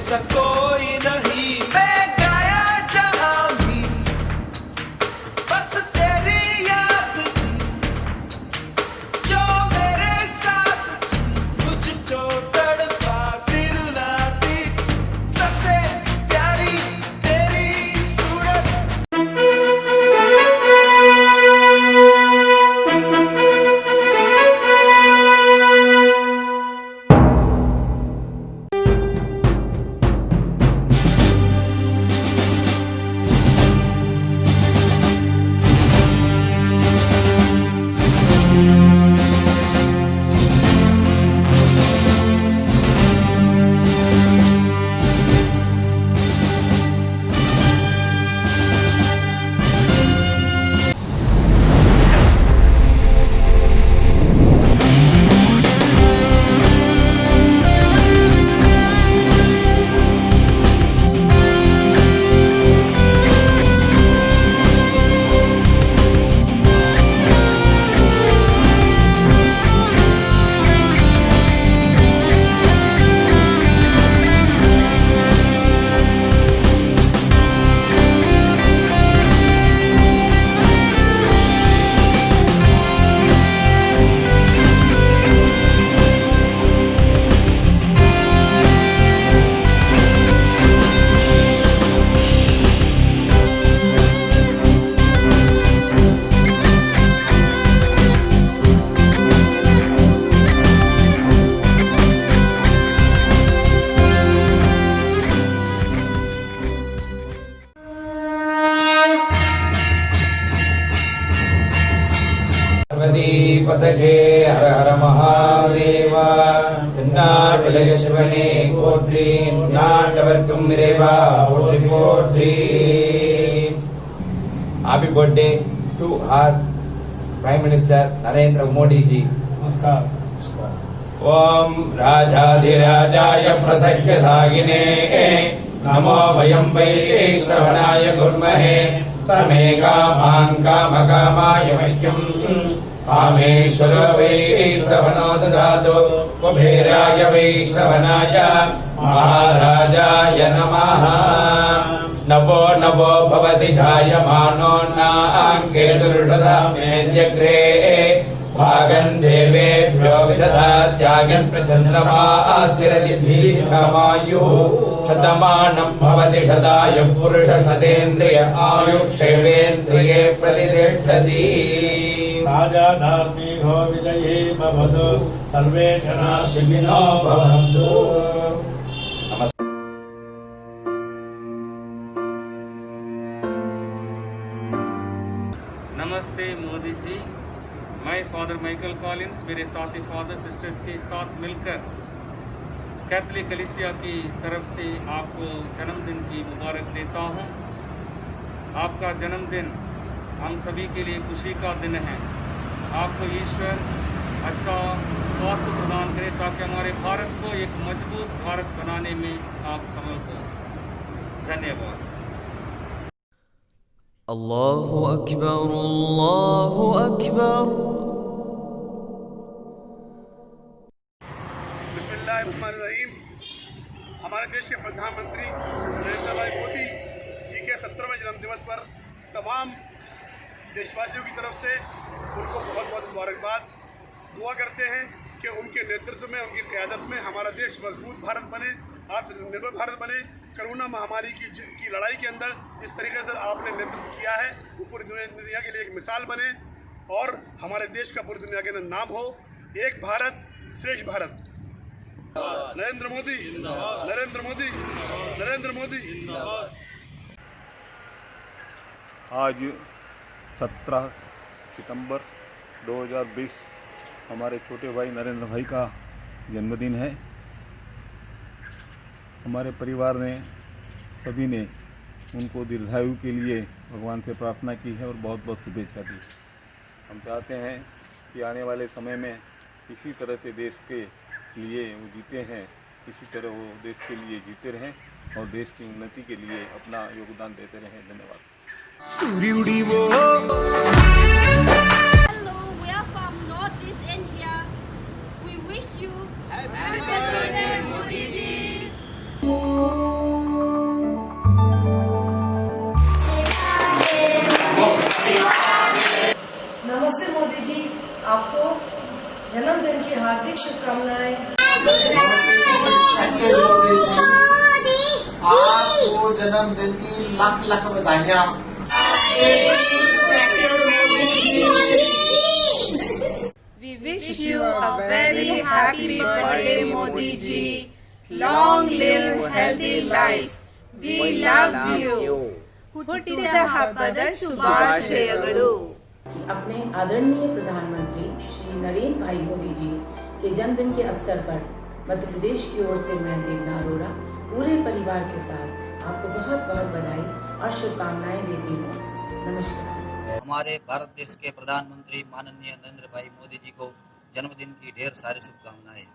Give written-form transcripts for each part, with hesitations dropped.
जैसा कोई नहीं। मैं गाया जहां भी बस तेरी याद थी, जो मेरे साथ थी मुझको तड़पाती रुलाती, सबसे प्यारी तेरी सूरत। पतगे हर हर महादेव नाटलय शिवने पोत्री नाटवर्कम इरेवा पोत्री पोत्री। Happy birthday to our prime minister Narendra Modi ji. नमस्कार। ओम राजाधिराजाय प्रसह्य सागिने नमो वयं वै श्रवणाय कुर्महे समे कामान् कामकामाय मह्यम् कामेश्वरो वै श्रवणो ददातु कुबेराय वै श्रवणाय महाराजाय नमः। नवो नवो भवति जायमानो नाङ्केतुर्षधामेत्यग्रे भागं देवेभ्यो विदधात्यागं प्रचन्द्रमास्तिरति दीर्घमायुः शतमानं भवति शतायुः पुरुषः शतेन्द्रिय आयुष्येवेन्द्रिये प्रतिष्ठति। राजा धार्मिको विजयी भवतु सर्वे जनाः सुखिनो भवन्तु। नमस्ते मोदी जी। मैं फादर माइकल कॉलिंस मेरे साथी फादर सिस्टर्स के साथ मिलकर कैथोलिक कलीसिया की तरफ से आपको जन्मदिन की मुबारक देता हूं। आपका जन्मदिन हम सभी के लिए खुशी का दिन है। आपको ईश्वर अच्छा स्वास्थ्य प्रदान करे ताकि हमारे भारत को एक मजबूत भारत बनाने में आप समर्थ हो। धन्यवाद। अल्लाहु अकबर अल्लाहु अकबर। बिस्मिल्लाहिर्रहमानिर्रहीम। हमारे देश के प्रधानमंत्री नरेंद्र भाई मोदी जी के 17वें जन्मदिवस पर तमाम देशवासियों की तरफ से उनको बहुत बहुत मुबारकबाद। दुआ करते हैं कि उनके नेतृत्व में, उनकी क़यादत में हमारा देश मजबूत भारत बने, आत्मनिर्भर भारत बने। कोरोना महामारी की लड़ाई के अंदर जिस तरीके से आपने नेतृत्व किया है वो पूरी दुनिया के लिए एक मिसाल बने और हमारे देश का पूरी दुनिया के अंदर नाम हो। एक भारत श्रेष्ठ भारत। नरेंद्र मोदी, नरेंद्र मोदी, नरेंद्र मोदी। आज 17 सितंबर 2020 हमारे छोटे भाई नरेंद्र भाई का जन्मदिन है। हमारे परिवार ने सभी ने उनको दीर्घायु के लिए भगवान से प्रार्थना की है और बहुत बहुत शुभेच्छा दी। हम चाहते हैं कि आने वाले समय में इसी तरह से देश के लिए वो जीते हैं, इसी तरह वो देश के लिए जीते रहें और देश की उन्नति के लिए अपना योगदान देते रहें। धन्यवाद। Hello, we are from Northeast India. We wish you happy birthday, Modi ji. जन्मदिन की हार्दिक शुभकामनाएं। आपको जन्मदिन की लाख लाख बधाइयाँ। We wish you a very happy birthday, Modi ji. Long live healthy life. We love you. ಹುಟ್ಟಿದ ಹಬ್ಬದ ಶುಭಾಶಯಗಳು. अपने आदरणीय प्रधानमंत्री श्री नरेंद्र भाई मोदी जी के जन्मदिन के अवसर पर मध्य प्रदेश की ओर से मैं देवना अरोड़ा पूरे परिवार के साथ आपको बहुत बहुत बधाई और शुभकामनाएं देती हूँ। नमस्कार। हमारे भारत देश के प्रधानमंत्री माननीय नरेंद्र भाई मोदी जी को जन्मदिन की ढेर सारी शुभकामनाएं।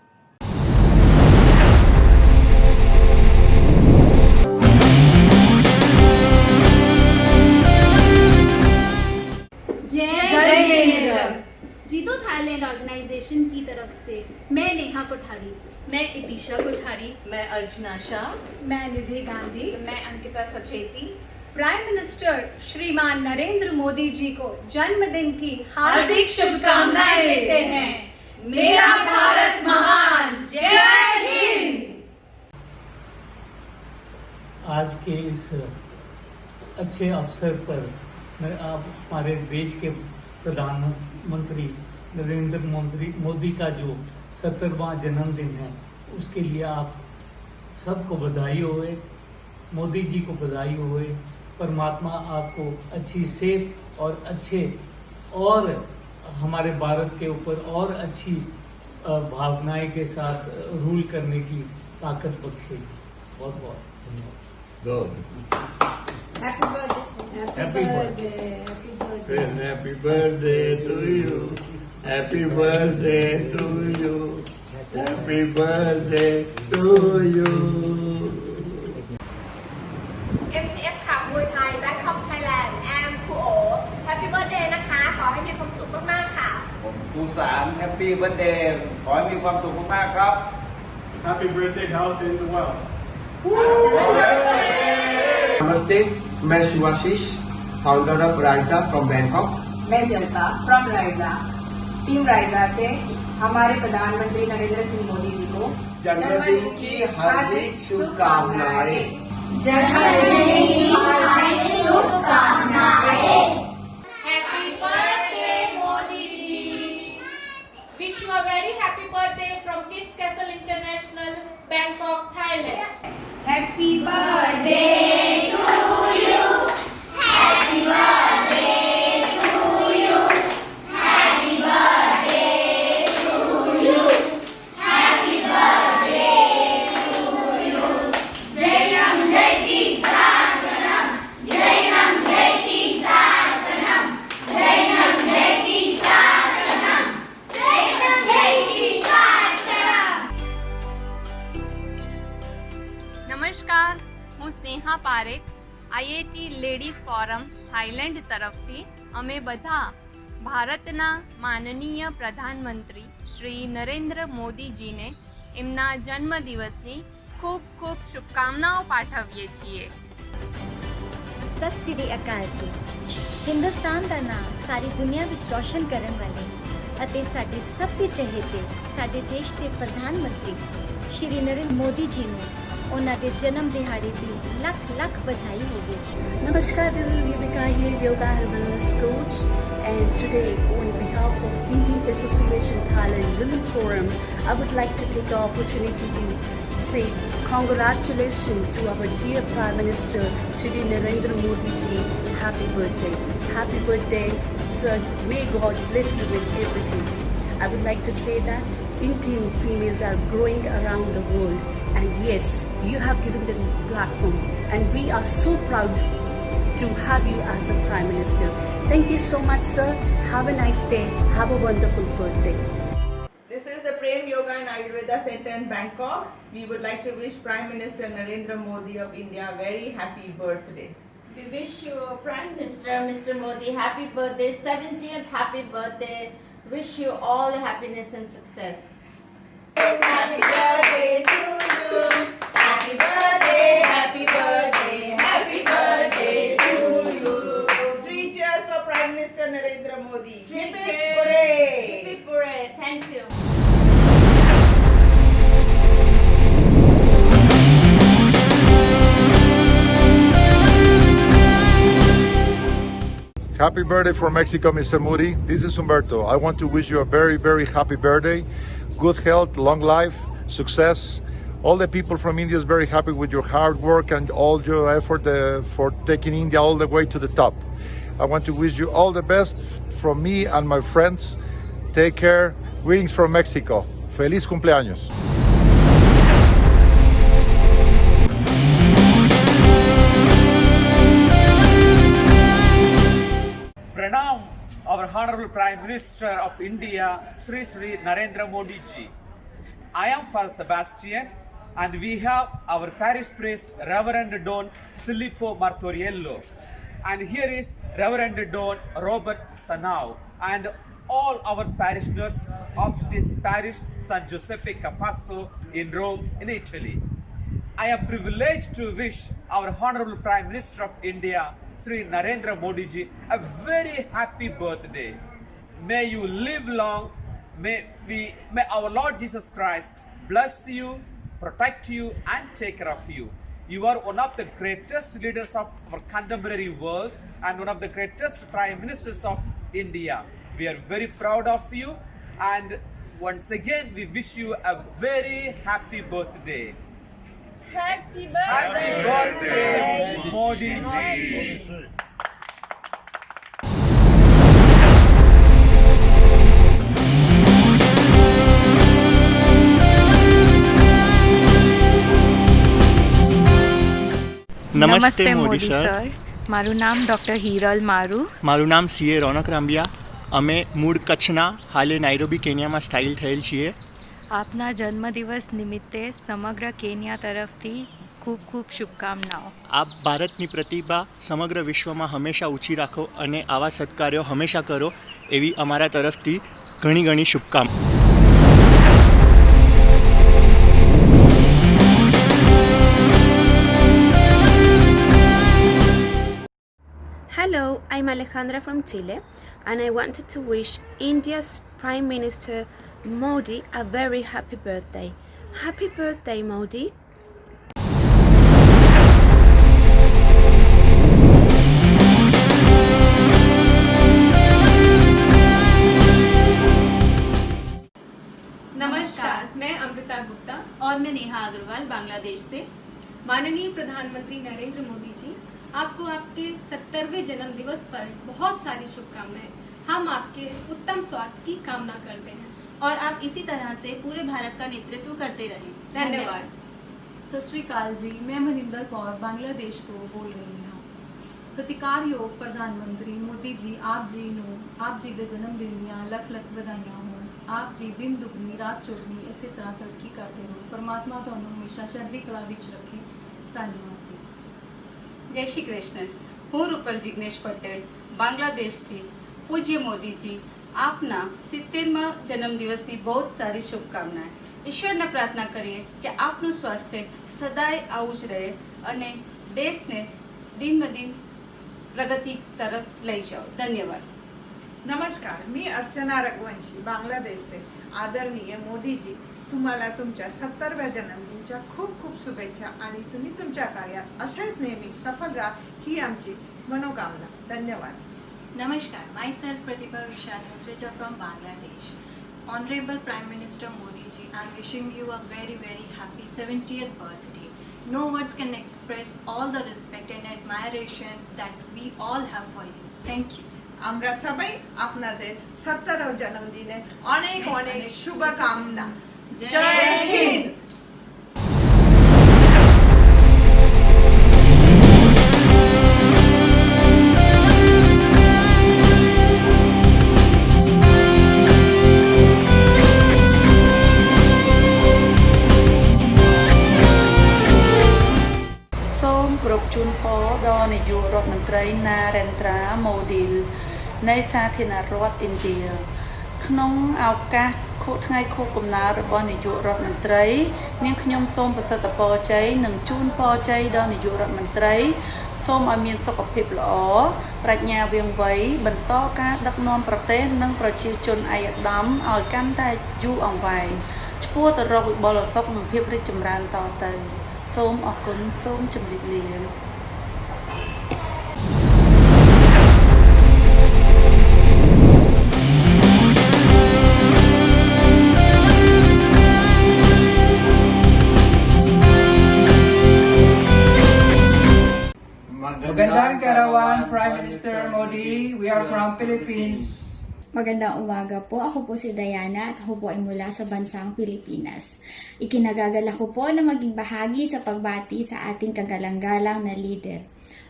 जीतो थाईलैंड ऑर्गेनाइजेशन की तरफ से मैं नेहा कोठारी, मैं इतिशा कोठारी, मैं अर्चना शाह, मैं निधि गांधी, मैं अंकिता सचेती प्राइम मिनिस्टर श्रीमान नरेंद्र मोदी जी को जन्मदिन की हार्दिक शुभकामनाएं देते हैं। मेरा भारत महान। जय हिंद। आज के इस अच्छे अवसर पर मैं आप हमारे देश के प्रधानमंत्री नरेंद्र मोदी का जो 70वां जन्मदिन है उसके लिए आप सबको बधाई होए, मोदी जी को बधाई होए। परमात्मा आपको अच्छी सेहत और अच्छे और हमारे भारत के ऊपर और अच्छी भावनाएं के साथ रूल करने की ताकत बख्शे। बहुत बहुत धन्यवाद। Happy birthday. Happy birthday to you. Happy birthday to you. Happy birthday to you. MF ขับมวยไทย Bangkok Thailand แอมครูโอ Happy Birthday นะคะ ขอให้มีความสุขมากๆค่ะ ผมครูสามแฮปปี้เบิร์ธเดย์ขอให้มีความสุขมากๆครับ Happy birthday, health and wealth. Namaste, मैं Shivashish, founder of राइजा from Bangkok. मैं जलपा फ्रॉम राइजा, टीम राइजा से हमारे प्रधानमंत्री नरेंद्र सिंह मोदी जी को जन्मदिन की हार्दिक शुभकामनाएं। जन्मदिन की हार्दिक शुभकामनाएं। Happy birthday Modi ji. Wish you a very happy birthday from Kids Castle International, Bangkok, Thailand. Happy birthday to you. Happy birthday to you. Happy birthday to you. Happy birthday to you. Jainam Jaiti Sasanam. Jainam Jaiti Sasanam. Jainam Jaiti Sasanam. Jainam Jaiti Sasanam. નમસ્કાર, હું Sneha Parekh, IIT ladies forum Thailand તરફથી અમે બધા ભારતના માનનીય પ્રધાનમંત્રી શ્રી નરેન્દ્ર મોદીજીને એમના જન્મદિવસની ખૂબ ખૂબ શુભકામનાઓ પાઠવીએ છીએ। सत श्री अकाल जी। हिंदुस्तान का नाम सारी दुनिया विच रोशन करने वाले ਅਤੇ ਸਾਡੇ ਸਭ ਦੇ ਚਹੇਤੇ ਸਾਡੇ ਦੇਸ਼ ਦੇ ਪ੍ਰਧਾਨ ਮੰਤਰੀ ਸ਼੍ਰੀ ਨਰਿੰਦਰ ਮੋਦੀ ਜੀ ਨੂੰ ਉਹਨਾਂ ਦੇ ਜਨਮ ਦਿਹਾੜੇ ਦੀ ਲੱਖ ਲੱਖ ਵਧਾਈ ਹੋਵੇ ਜੀ। Namaskar, this is Viveka here, Yoga and Wellness Coach, and today on behalf of Indian Association Thailand Women Forum, I would like to take the opportunity to say congratulations to our dear Prime Minister Shri Narendra Modi ji. Happy birthday. Happy birthday, sir. May God bless you with everything. I would like to say that Indian females are growing around the world, and yes, you have given them a platform, and we are so proud to have you as a Prime Minister. Thank you so much, sir. Have a nice day. Have a wonderful birthday. This is the Prem Yoga and Ayurveda Center in Bangkok. We would like to wish Prime Minister Narendra Modi of India a very happy birthday. We wish you, Prime Minister Mr. Modi, happy birthday, 70th happy birthday. Wish you all the happiness and success. Happy birthday to you. Happy birthday, happy birthday, happy birthday to you. 3 cheers for Prime Minister Narendra Modi. Hip hip hooray. Hip hip hooray. Okay, thank you. Happy birthday from Mexico, Mr. Modi. This is Humberto. I want to wish you a very, very happy birthday. Good health, long life, success. All the people from India is very happy with your hard work and all your effort for taking India all the way to the top. I want to wish you all the best from me and my friends. Take care. Greetings from Mexico. Feliz cumpleaños. Pranam, our Honorable Prime Minister of India, Sri Narendra Modi ji. I am Father Sebastian, and we have our parish priest, Reverend Don Filippo Martoriello. And here is Reverend Don Robert Sanau, and all our parishioners of this parish, San Giuseppe Capasso in Rome, in Italy. I am privileged to wish our Honorable Prime Minister of India, Sri Narendra Modi ji, a very happy birthday. May you live long. May our Lord Jesus Christ bless you, protect you, and take care of you. You are one of the greatest leaders of our contemporary world and one of the greatest prime ministers of India. We are very proud of you, and once again we wish you a very happy birthday. Happy birthday! Happy birthday, Modi ji! નમસ્તે Modi sir. મારું નામ doctor Hiral મારુ. મારું નામ CA રોનક રામબિયા. અમે મૂળ કચ્છના, હાલે નાઇરોબી કેન્યામાં સ્થાયી થયેલ છીએ. આપના જન્મદિવસ નિમિત્તે સમગ્ર કેન્યા તરફથી ખૂબ ખૂબ શુભકામનાઓ. આપ ભારતની પ્રતિભા સમગ્ર વિશ્વમાં હંમેશા ઊંચી રાખો અને આવા સત્કાર્યો હંમેશા કરો એવી અમારા તરફથી ઘણી ઘણી શુભકામનાઓ. Hello, I'm Alejandra from Chile, and I wanted to wish India's Prime Minister Modi a very happy birthday. Happy birthday, Modi. नमस्कार, मैं अमृता गुप्ता और मैं नेहा अग्रवाल बांग्लादेश से। माननीय प्रधानमंत्री नरेंद्र मोदी जी, आपको आपके 70वें जन्म दिवस पर बहुत सारी शुभकामनाएं। हम आपके उत्तम स्वास्थ्य की कामना करते हैं और आप इसी तरह से पूरे भारत का नेतृत्व करते रहें। धन्यवाद। सत श्री अकाल जी, मैं मनिंदर कौर बांग्लादेश तो बोल रही हूँ। सत्कारयोग प्रधानमंत्री मोदी जी, आप जी के जन्मदिन दियां लख लख बधाइयां हों। आप जी दिन दुगनी रात चौगनी इसी तरह तरक्की करते रहो। परमात्मा तुहानू हमेशा चढ़दी कला विच रखे। धन्यवाद जी। जय श्री कृष्ण। हूँ रूपल जिग्नेश पटेल बांग्लादेश थी। पूज्य मोदी जी, आपना 70मा जन्मदिवस की बहुत सारी शुभकामनाएं। ईश्वर ने प्रार्थना करिए कि आपનું સ્વાસ્થ્ય સદાય આવું જ રહે અને દેશને दिन ब दिन प्रगति तरफ લઈ જાઓ। धन्यवाद। नमस्कार, मी अर्चना रघुवंशी बांगलादेश से। आदरणीय मोदी जी, तुम्हाला तुमच्या 70व्या जन्मदिनाच्या खूप खूप शुभेच्छा आणि तुम्ही तुमच्या कार्यात असेच नेहमी सफल राहा ही आमची मनोकामना। धन्यवाद। Namaskar, myself Pratibha Vishal Mutreja from Bangladesh. Honorable Prime Minister Modi ji, I am wishing you a very very happy 70th birthday. No words can express all the respect and admiration that we all have for you. Thank you. আমরা সবাই আপনাদের 70 জন্মদিনে অনেক অনেক শুভকামনা। জয় হিন্দ।ជូនពរដល់នាយករដ្ឋមន្ត្រី Narendra Modi នៃសាធារណរដ្ឋឥណ្ឌាក្នុងឱកាសថ្ងៃខួបកំណើតរបស់នាយករដ្ឋមន្ត្រីនាងខ្ញុំសូមប្រសិទ្ធពរជ័យនិងជូនពរជ័យដល់នាយករដ្ឋមន្ត្រី សូមឲ្យមានសុខភាពល្អប្រាជ្ញាវាងវៃបន្តការដឹកនាំប្រទេសនិងប្រជាជនឯកឧត្តមឲ្យកាន់តែយូរអង្វែងឆ្ពោះទៅរកវិបុលសុខនិងភាពរីកចម្រើនតទៅសូមអរគុណសូមជម្រាបលា Magandang Karawan, Prime Minister Modi. We are from Philippines. Magandang umaga po. Ako po si Diana at ako po ay mula sa bansang Pilipinas. Ikinagagala ko po na maging bahagi sa pagbati sa ating kagalang-galang na leader.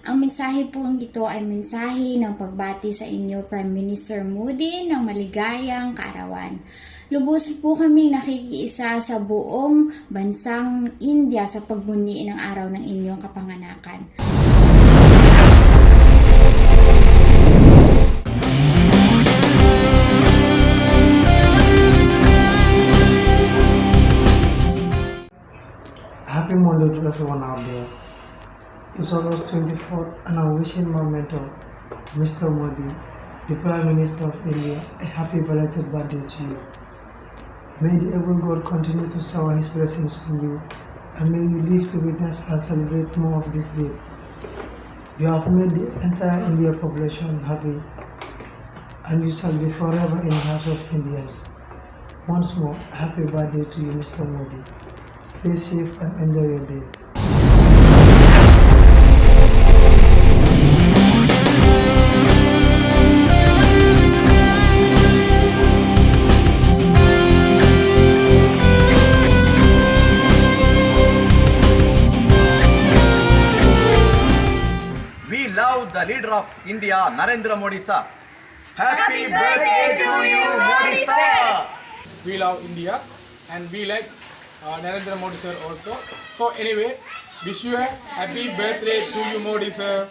Ang mensahe po ito ay mensahe ng pagbati sa inyo, Prime Minister Modi, ng maligayang kaarawan. Lubos po kami nakikiisa sa buong bansang India sa pagbunyi ng araw ng inyong kapanganakan. Happy Monday to everyone out there. It's August 24th and I'm wishing my mentor, Mr. Modi, the Prime Minister of India, a happy belated birthday to you. May the able God continue to shower His blessings on you and may you live to witness and celebrate more of this day. You have made the entire India population happy and you shall be forever in the hearts of Indians. Once more, happy birthday to you, Mr. Modi. Stay safe and enjoy your day. We love the leader of India, Narendra Modi sir. Happy birthday to you, Modi sir. We love India and we like Narendra Modi sir also. So anyway, wish you a happy birthday to you, Modi sir.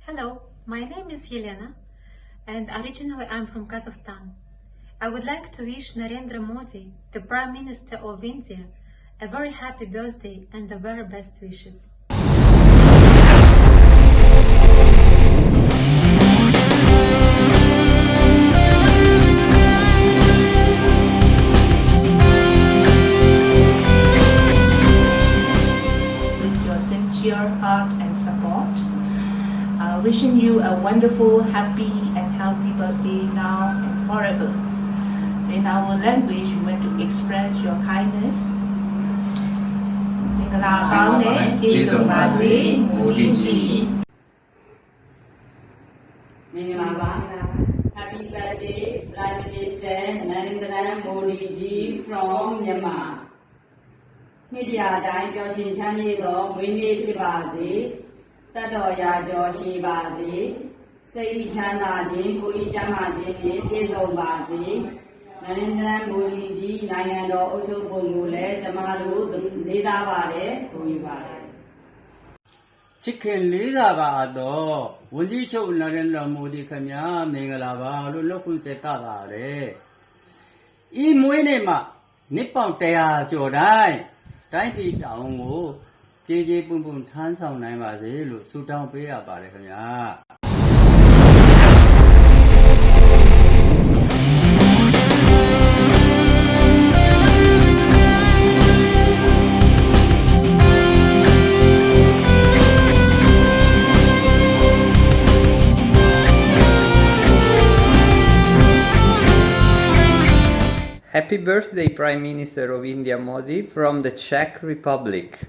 Hello, my name is Helena and originally I'm from Kazakhstan. I would like to wish Narendra Modi, the Prime Minister of India, a very happy birthday and the very best wishes. With your sincere heart and support, wishing you a wonderful, happy and healthy birthday now and forever. So in our language, we want to express your kindness. Mingala cao nè, Isomasi Modi. Happy birthday, Prime Minister Narendra Modi ji from Myanmar. Media Dai Pyoshin Chami Go, Winnie Tibazi, Tadoya Joshi Bazi, Sei Chana Jin, Kui Jama Jin, Izombazi. Narendra Modi ji, Nayando Ocho Bongule, Jamalu, Lisa Vare, Kui Vare. ချစ်ခင်လေးစားပါတော့ဝန်ကြီးချုပ်နရင်ဒရာမိုဒီခင်ဗျာမင်္ဂလာပါလို့နှုတ်ခွန်းဆက်တာပါတယ်ဤမွေးနေ့မှာနှစ်ပေါင်း100ကျော်တိုင်းပြည်တောင်ကိုကြေးကြေးပွန့်ပွန့်ထမ်းဆောင်နိုင်ပါစေလို့ဆုတောင်းပေးရပါတယ်ခင်ဗျာ Happy birthday, Prime Minister of India Modi from the Czech Republic.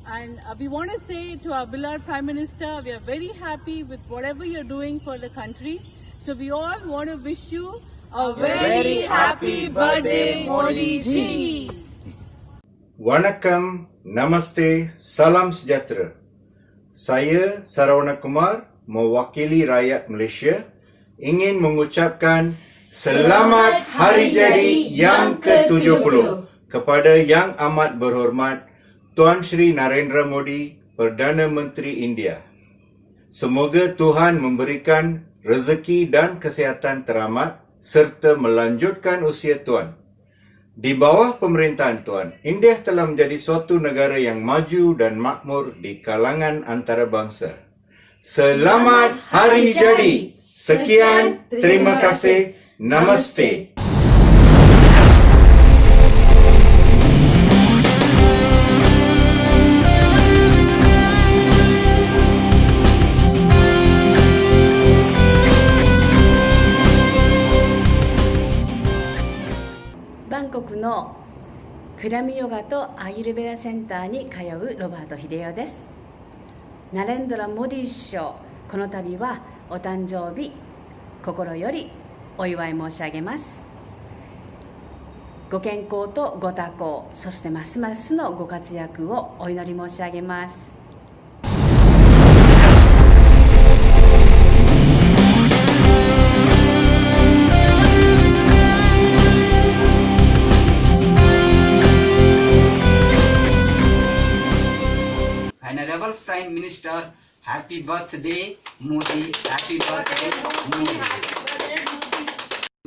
And we want to say to our beloved Prime Minister, we are very happy with whatever you're doing for the country. So we all want to wish you a very happy birthday, Modi ji. Vanakkam, Namaste, Salam Sejahtera. Saya Sarawna Kumar, mewakili rakyat Malaysia, ingin mengucapkan Selamat Hari Jadi yang ke-70 kepada Yang Amat Berhormat Tuan Sri Narendra Modi, Perdana Menteri India. Semoga Tuhan memberikan rezeki dan kesihatan teramat serta melanjutkan usia Tuan. Di bawah pemerintahan Tuan, India telah menjadi suatu negara yang maju dan makmur di kalangan antarabangsa. Selamat Hari Jadi. Sekian, terima kasih. Namaste.バンコクのクラミヨガとアイルベラセンターに通うロバート秀夫です。ナレンドラ・モディ首相、この度はお誕生日心よりお祝い申し上げます。ご健康とご多幸、そしてますますのご活躍をお祈り申し上げます。Honorable Prime Minister, happy birthday Modi, happy birthday Modi.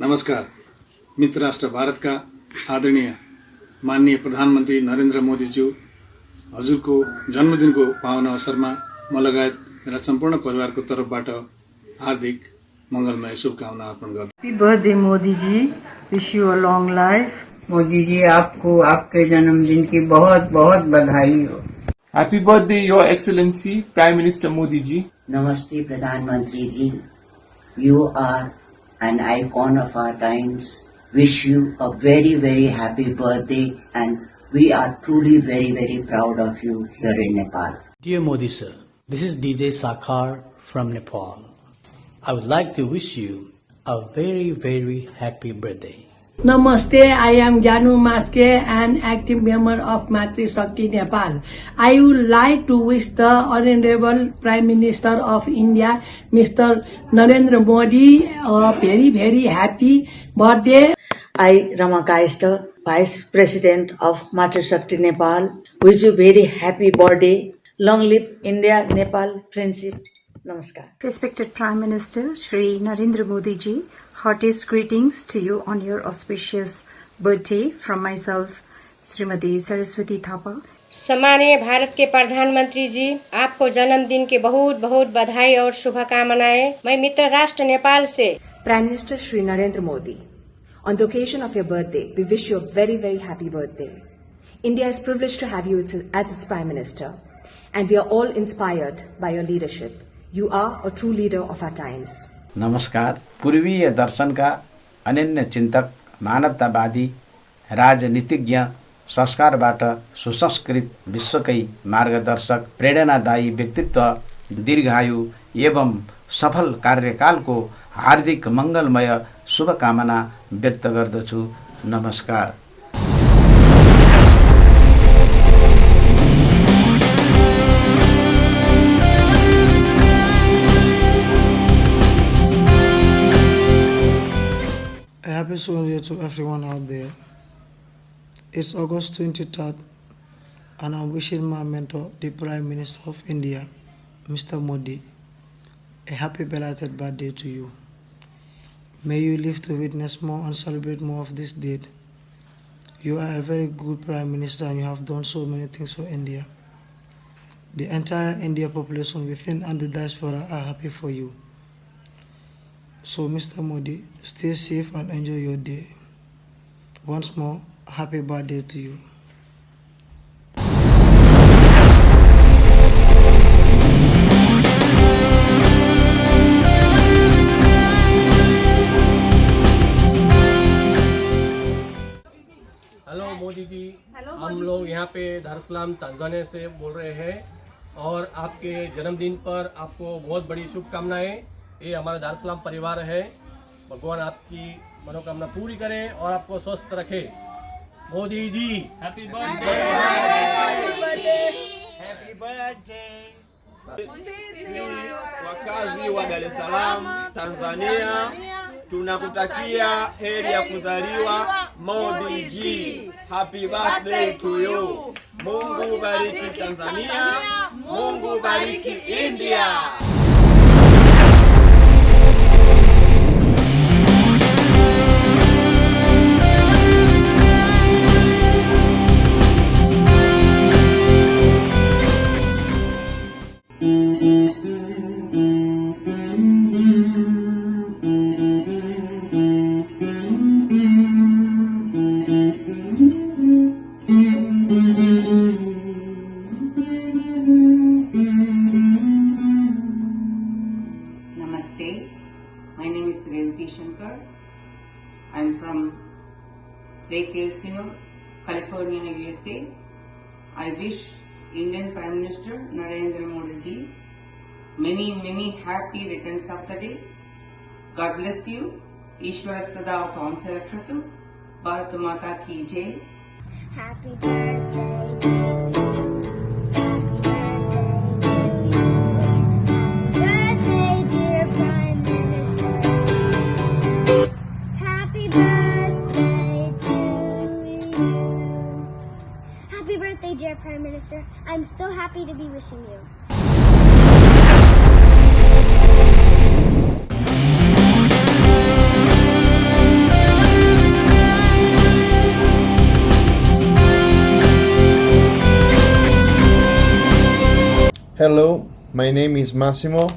नमस्कार मित्र राष्ट्र भारतका आदरणीय माननीय प्रधानमन्त्री नरेन्द्र मोदीज्यू हजुरको जन्मदिनको पावन अवसरमा म लगायत मेरा सम्पूर्ण परिवारको तर्फबाट हार्दिक मंगलमय शुभकामना अर्पण गर्छु। Happy birthday Modi ji, wish you a long life. Modi ji आपको आपके जन्मदिन की बहुत बहुत बधाई हो। Happy birthday, Your Excellency, Prime Minister Modi ji. Namaste, Pradhan ji. You are an icon of our times. Wish you a very, very happy birthday, and we are truly very, very proud of you here in Nepal. Dear Modi sir, this is DJ Sakhar from Nepal. I would like to wish you a very, very happy birthday. Namaste, I am Janu Maske, an active member of Matri Shakti Nepal. I would like to wish the Honorable Prime Minister of India, Mr. Narendra Modi, a very, very happy birthday. I, Rama Kaister, Vice President of Matri Shakti Nepal, wish you very happy birthday. Long live India, Nepal friendship. Namaskar. Respected Prime Minister Shri Narendra Modi ji, heartiest greetings to you on your auspicious birthday from myself, Srimati Saraswati Thapa. सम्मानीय भारत के प्रधानमंत्री जी, आपको जन्मदिन की बहुत बहुत बधाई और शुभकामनाएं। मैं मित्र राष्ट्र नेपाल से Prime Minister Shri Narendra Modi, on the occasion of your birthday, we wish you a very, very happy birthday. India is privileged to have you as its Prime Minister, and we are all inspired by your leadership. You are a true leader of our times. नमस्कार। पूर्वीय दर्शन का अनन्य चिन्तक, मानवतावादी, राजनीतिज्ञ, संस्कारबाट सुसंस्कृत, विश्वकै मार्गदर्शक, प्रेरणादायी व्यक्तित्व, दीर्घायु एवं सफल कार्यकालको हार्दिक मंगलमय शुभकामना व्यक्त गर्दछु। नमस्कार। Happy Sunday to everyone out there. It's August 23rd, and I'm wishing my mentor, the Prime Minister of India, Mr. Modi, a happy belated birthday to you. May you live to witness more and celebrate more of this date. You are a very good Prime Minister, and you have done so many things for India. The entire India population within and the diaspora are happy for you. So, Mr. Modi, stay safe and enjoy your day. Once more, happy birthday to you. Hello Modi ji, हम लोग यहाँ पे Darussalam Tanzania से बोल रहे हैं और आपके जन्मदिन पर आपको बहुत बड़ी शुभकामनाएं। ये हमारा दारुसलाम परिवार है। भगवान आपकी मनोकामना पूरी करे और आपको स्वस्थ रखे। Modi ji happy birthday. Happy birthday. Wakazi wa Dar es Salaam, Tanzania, tunakutakia heri ya kuzaliwa Modi G. Happy birthday to you. Mungu bariki Tanzania, Mungu bariki India. Namaste. My name is Revati Shankar. I am from Lake Elsinore, California, USA. I wish Indian Prime Minister Narendra Modi ji many happy returns of the day. God bless you. Ishwara sada avancha rakshatu. Bharat Mata ki jai. Happy birthday. Dear Prime Minister, I'm so happy to be wishing you. Hello, my name is Massimo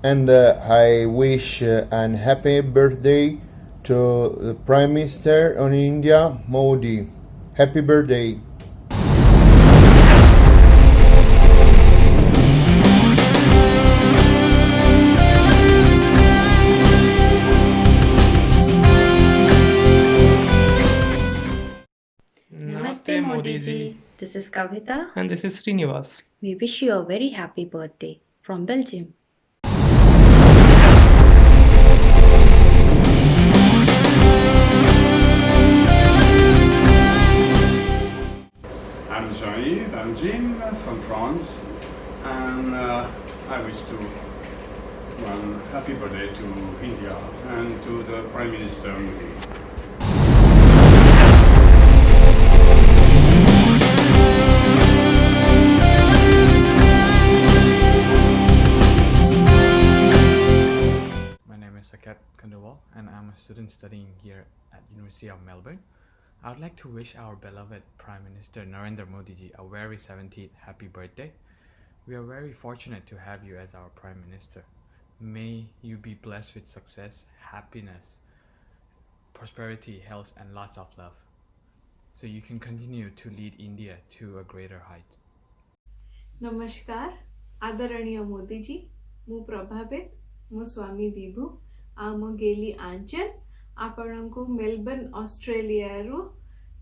and I wish an happy birthday to the Prime Minister of India, Modi. Happy birthday. Namaste Modi ji. This is Kavita. And this is Srinivas. We wish you a very happy birthday from Belgium. I'm Jean-Yves, I'm Jean from France, and I wish to one happy birthday to India and to the Prime Minister Modi. My name is Saket Kandawal and I'm a student studying here at University of Melbourne. I would like to wish our beloved Prime Minister Narendra Modi ji a very 70th happy birthday. We are very fortunate to have you as our Prime Minister. May you be blessed with success, happiness, prosperity, health and lots of love. So you can continue to lead India to a greater height. नमस्कार आदरणीय मोदी जी मु प्रभावित मो स्वामी विभु आ मो गेली आंचल आपण को Melbourne Australia रु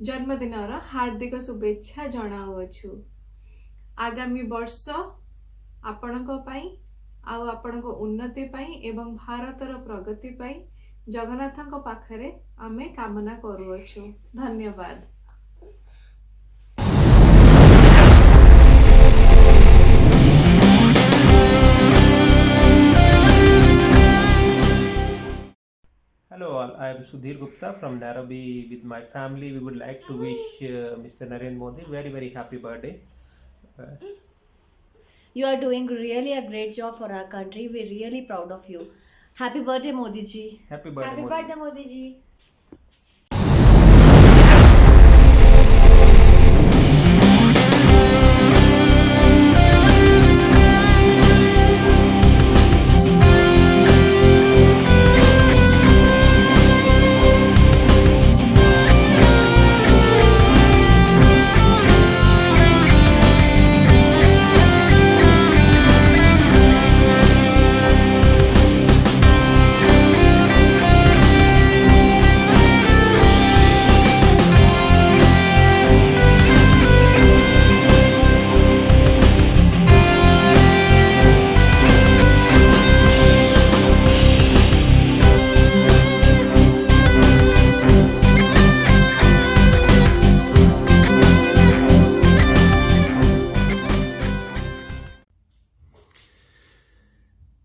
जन्मदिन हार्दिक शुभेच्छा जनाऊछु। आगामी वर्ष आपण को उन्नति पाई एवं भारतर प्रगति पाई जगन्नाथ पाखरे आमे कामना करूछु। धन्यवाद। Hello all, I am Sudhir Gupta from Nairobi with my family. We would like to wish Mr. Narendra Modi very happy birthday. You are doing really a great job for our country. We're really proud of you. Happy birthday Modi ji. Happy birthday Happy Modi. birthday Modi ji.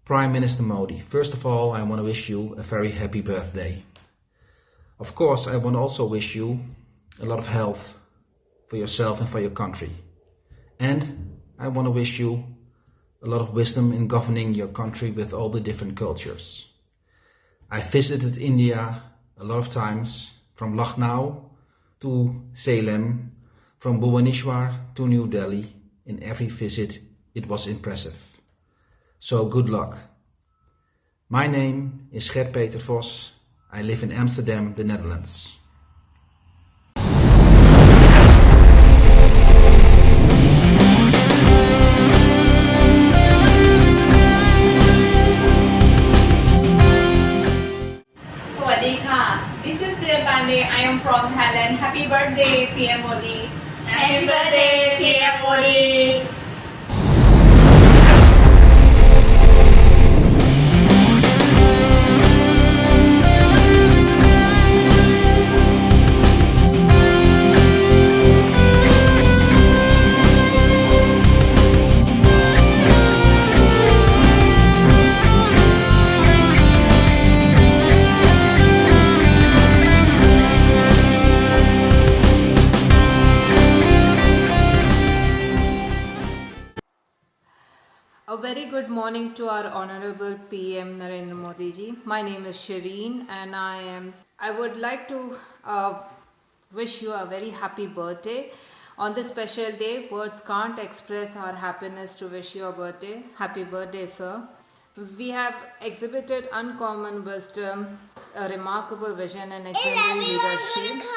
Prime Minister Modi, first of all, I want to wish you a very happy birthday. Of course, I want to also wish you a lot of health for yourself and for your country. And I want to wish you a lot of wisdom in governing your country with all the different cultures. I visited India a lot of times, from Lucknow to Salem, from Bhubaneswar to New Delhi. In every visit, it was impressive. So good luck. My name is Gert Peter Vos. I live in Amsterdam, the Netherlands. This is Priya Pandey. I am from Thailand. Happy birthday, PM Modi. Happy birthday, PM Modi. A very good morning to our Honorable PM Narendra Modi ji. My name is Shireen and I would like to wish you a very happy birthday. On this special day, words can't express our happiness to wish you a birthday. Happy birthday, sir. We have exhibited uncommon wisdom, a remarkable vision and exemplary leadership.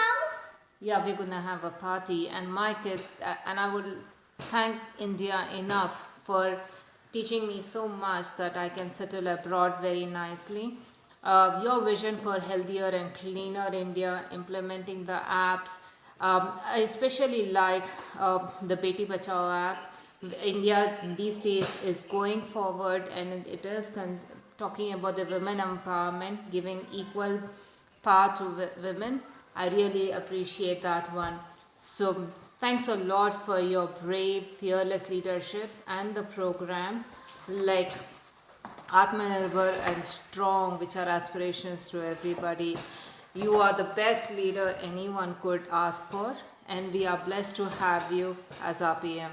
Yeah, we're gonna have a party and my kid, and I would thank India enough for teaching me so much that I can settle abroad very nicely. Your vision for healthier and cleaner India, implementing the apps, I especially like the Beti Bachao app. India these days is going forward and it is talking about the women empowerment, giving equal power to women. I really appreciate that one. So thanks a lot for your brave, fearless leadership and the program like Atmanirbhar and Strong, which are aspirations to everybody. You are the best leader anyone could ask for, and we are blessed to have you as our PM.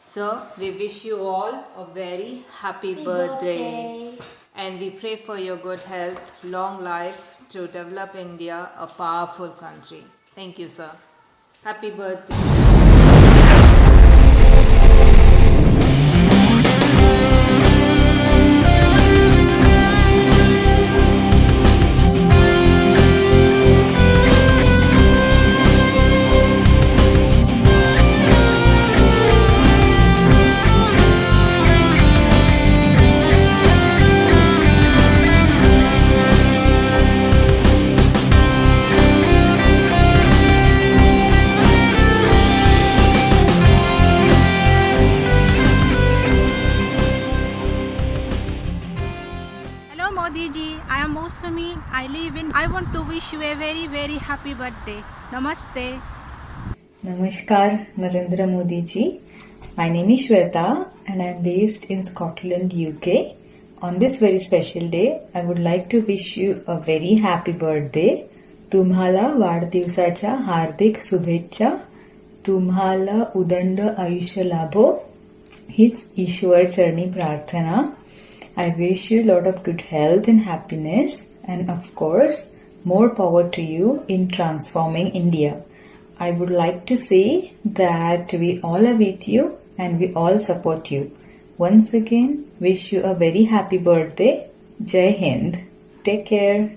So we wish you all a very happy birthday. And we pray for your good health, long life to develop India, a powerful country. Thank you, sir. Happy birthday. I want to wish you a very, very happy birthday. Namaste. Namaskar, Narendra Modi ji. My name is Shweta and I am based in Scotland, UK. On this very special day, I would like to wish you a very happy birthday. तुम्हाला वाढदिवसाच्या हार्दिक शुभेच्छा. तुम्हाला उदंड आयुष्य लाभो हीच ईश्वर चरणी प्रार्थना. I wish you a lot of good health and happiness, and of course, more power to you in transforming India. I would like to say that we all are with you and we all support you. Once again, wish you a very happy birthday. Jai Hind. Take care.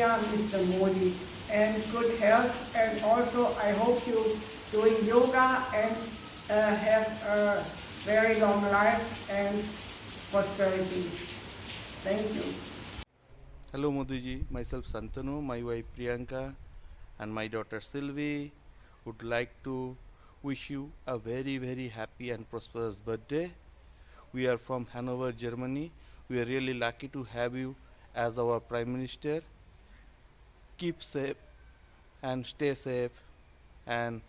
Mr. Modi, and good health, and also I hope you doing yoga and have a very long life and prosperity. Thank you. Hello Modi ji, myself Santanu, my wife Priyanka and my daughter Sylvie would like to wish you a very happy and prosperous birthday. We are from Hanover, Germany. We are really lucky to have you as our Prime Minister. Keep safe and stay safe and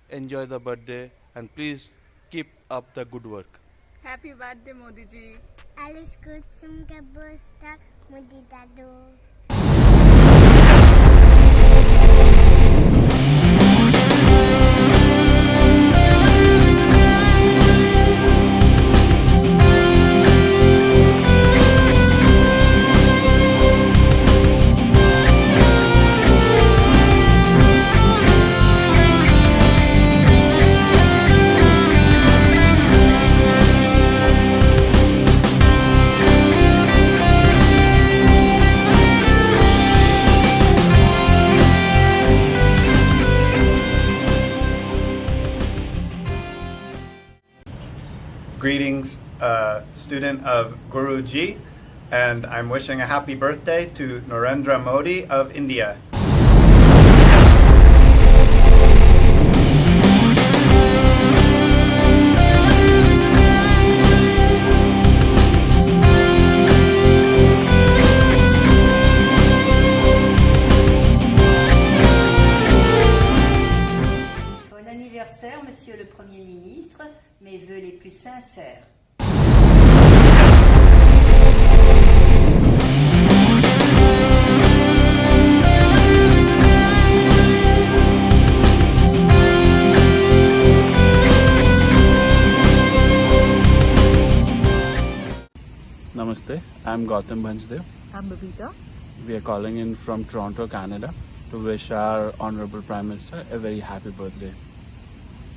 enjoy the birthday, and please keep up the good work. Happy birthday Modi ji. Alles Gute zum Geburtstag, Modi Dado. Greetings, student of Guruji, and I'm wishing a happy birthday to Narendra Modi of India. Bon anniversaire, Monsieur le Premier ministre, mes vœux les plus sincères. Namaste, I'm Gautam Bhansdev. I'm Babita. We are calling in from Toronto, Canada to wish our Honorable Prime Minister a very happy birthday.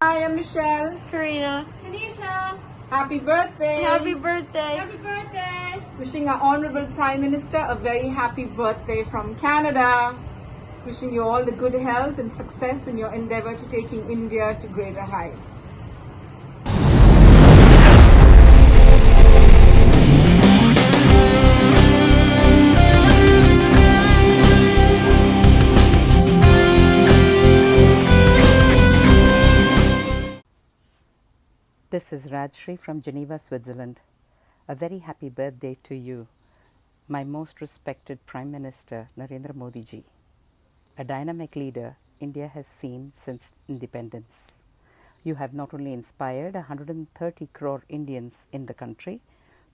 Hi, I'm Michelle. Karina. Tanisha. Happy birthday. Happy birthday. Happy birthday. Wishing our Honorable Prime Minister a very happy birthday from Canada. Wishing you all the good health and success in your endeavor to taking India to greater heights. This is Rajshri from Geneva, Switzerland. A very happy birthday to you, my most respected Prime Minister Narendra Modi ji. A dynamic leader India has seen since independence. You have not only inspired 130 crore Indians in the country,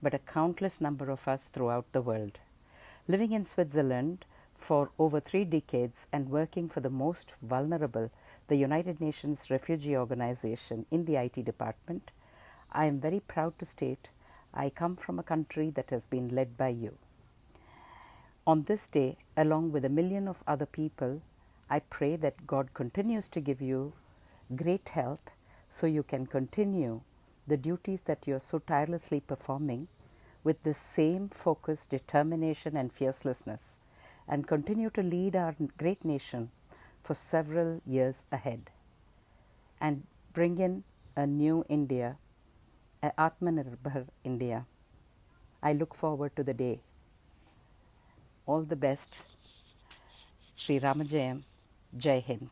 but a countless number of us throughout the world. Living in Switzerland for over 3 decades and working for the most vulnerable, the United Nations Refugee Organization in the IT department, I am very proud to state I come from a country that has been led by you. On this day, along with 1 million of other people, I pray that God continues to give you great health so you can continue the duties that you are so tirelessly performing with the same focus, determination and fiercelessness, and continue to lead our great nation for several years ahead and bring in a new India, a Atmanirbhar India. I look forward to the day. All the best. Sri Ramajayam. Jai Hind.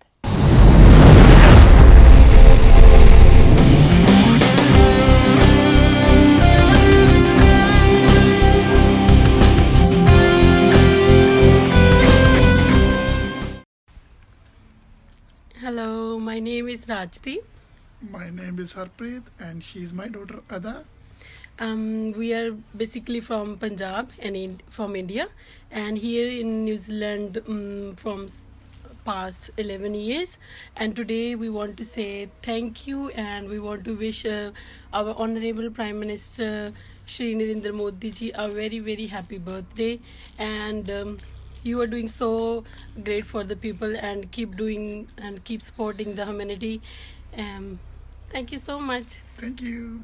Hello, my name is Rajti. My name is Harpreet and she is my daughter Ada. We are basically from Punjab and from India, and here in New Zealand from past 11 years. And today we want to say thank you, and we want to wish our Honorable Prime Minister Shri Narendra Modi ji a very happy birthday. And you are doing so great for the people, and keep doing and keep supporting the humanity. Thank you so much. Thank you.